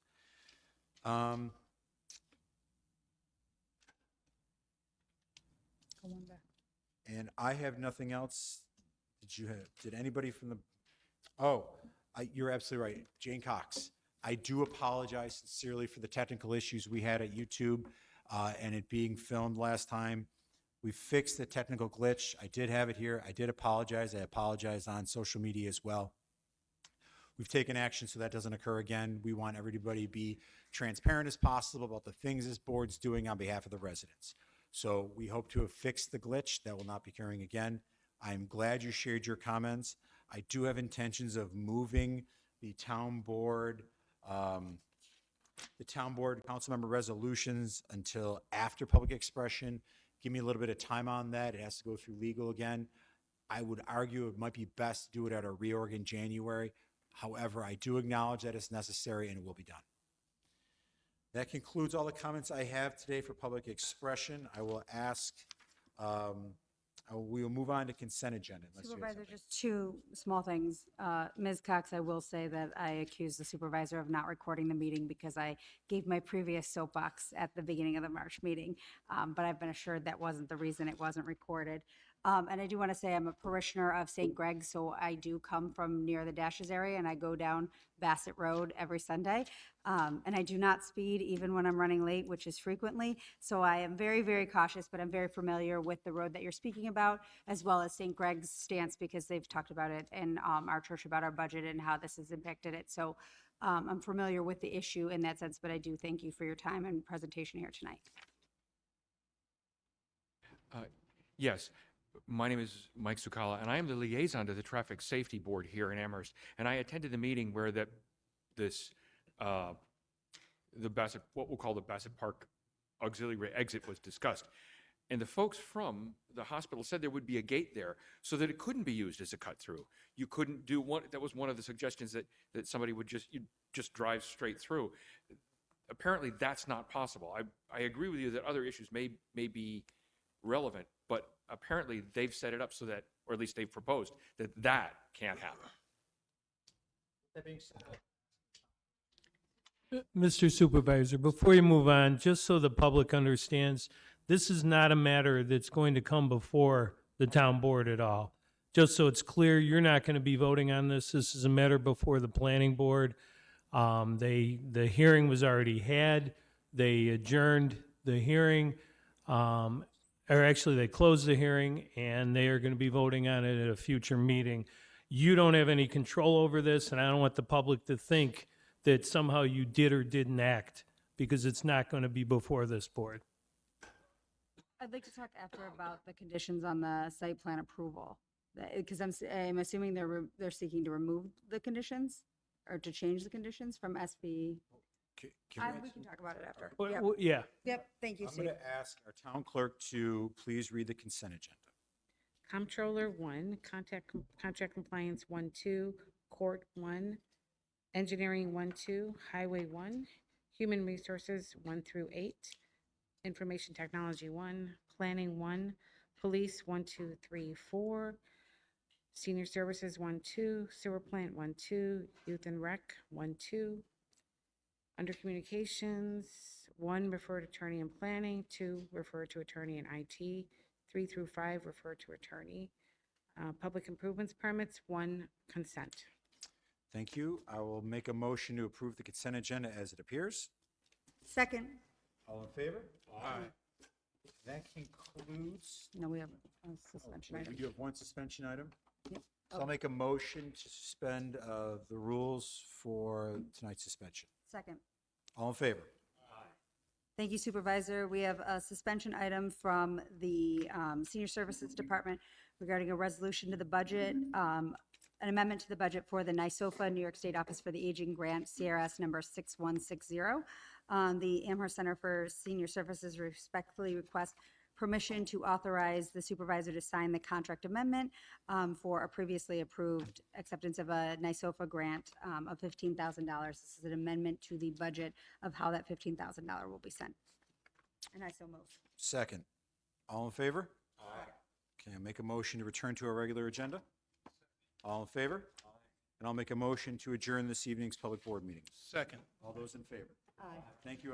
And I have nothing else. Did anybody from the, you're absolutely right. Jane Cox. I do apologize sincerely for the technical issues we had at YouTube and it being filmed last time. We fixed the technical glitch. I did have it here. I did apologize. I apologize on social media as well. We've taken action so that doesn't occur again. We want everybody to be transparent as possible about the things this board's doing on behalf of the residents. So we hope to have fixed the glitch. That will not be occurring again. I'm glad you shared your comments. I do have intentions of moving the town board council member resolutions until after public expression. Give me a little bit of time on that. It has to go through legal again. I would argue it might be best to do it at a reorg in January. However, I do acknowledge that it's necessary and it will be done. That concludes all the comments I have today for public expression. I will ask, we will move on to consent agenda. Supervisor, just two small things. Ms. Cox, I will say that I accused the supervisor of not recording the meeting because I gave my previous soapbox at the beginning of the March meeting, but I've been assured that wasn't the reason it wasn't recorded. And I do want to say I'm a parishioner of St. Greg's, so I do come from near the Dashes area, and I go down Bassett Road every Sunday. And I do not speed even when I'm running late, which is frequently. So I am very, very cautious, but I'm very familiar with the road that you're speaking about, as well as St. Greg's stance, because they've talked about it in our church about our budget and how this has impacted it. So I'm familiar with the issue in that sense, but I do thank you for your time and presentation here tonight. Yes. My name is Mike Sukala, and I am the liaison to the Traffic Safety Board here in Amherst. And I attended the meeting where the Bassett, what we'll call the Bassett Park auxiliary exit was discussed. And the folks from the hospital said there would be a gate there so that it couldn't be used as a cut through. You couldn't do one, that was one of the suggestions that somebody would just drive straight through. Apparently that's not possible. I agree with you that other issues may be relevant, but apparently they've set it up so that, or at least they've proposed, that can't happen. That being said, Mr. Supervisor, before you move on, just so the public understands, this is not a matter that's going to come before the town board at all. Just so it's clear, you're not going to be voting on this. This is a matter before the planning board. The hearing was already had. They adjourned the hearing. Or actually, they closed the hearing, and they are going to be voting on it at a future meeting. You don't have any control over this, and I don't want the public to think that somehow you did or didn't act, because it's not going to be before this board. I'd like to talk after about the conditions on the site plan approval, because I'm assuming they're seeking to remove the conditions. or to change the conditions from SB. Can We can talk about it after. Well, Yep. yeah. Yep, thank you, I'm Steve. going to ask our town clerk to please read the consent agenda. Comptroller 1, contract compliance 1, 2, court 1, engineering 1, 2, highway 1, human resources 1 through 8, information technology 1, planning 1, police 1, 2, 3, 4, senior services 1, 2, sewer plant 1, 2, youth and rec 1, 2, under communications 1, refer to attorney and planning, 2, refer to attorney and IT, 3 through 5, refer to attorney. Public improvements permits, 1, consent. Thank you. I will make a motion to approve the consent agenda as it appears. Second. All in favor? Aye. That concludes. No, we have a suspension We item. do have one suspension item. Yep. So I'll make a motion to suspend the rules for tonight's suspension. Second. All in favor? Thank you, Supervisor. We have a suspension item from the Senior Services Department regarding a resolution to the budget, an amendment to the budget for the NYSOFA, New York State Office for the Aging Grant, CRS number 6160. The Amherst Center for Senior Services respectfully request permission to authorize the supervisor to sign the contract amendment for a previously approved acceptance of a NYSOFA grant of $15,000. This is an amendment to the budget of how that $15,000 will be sent. And I so move. Second. All in favor? Aye. Okay, I'll make a motion to return to our regular agenda. All in favor? Aye. And I'll make a motion to adjourn this evening's public board meeting. Second. All those in favor? Aye. Thank you.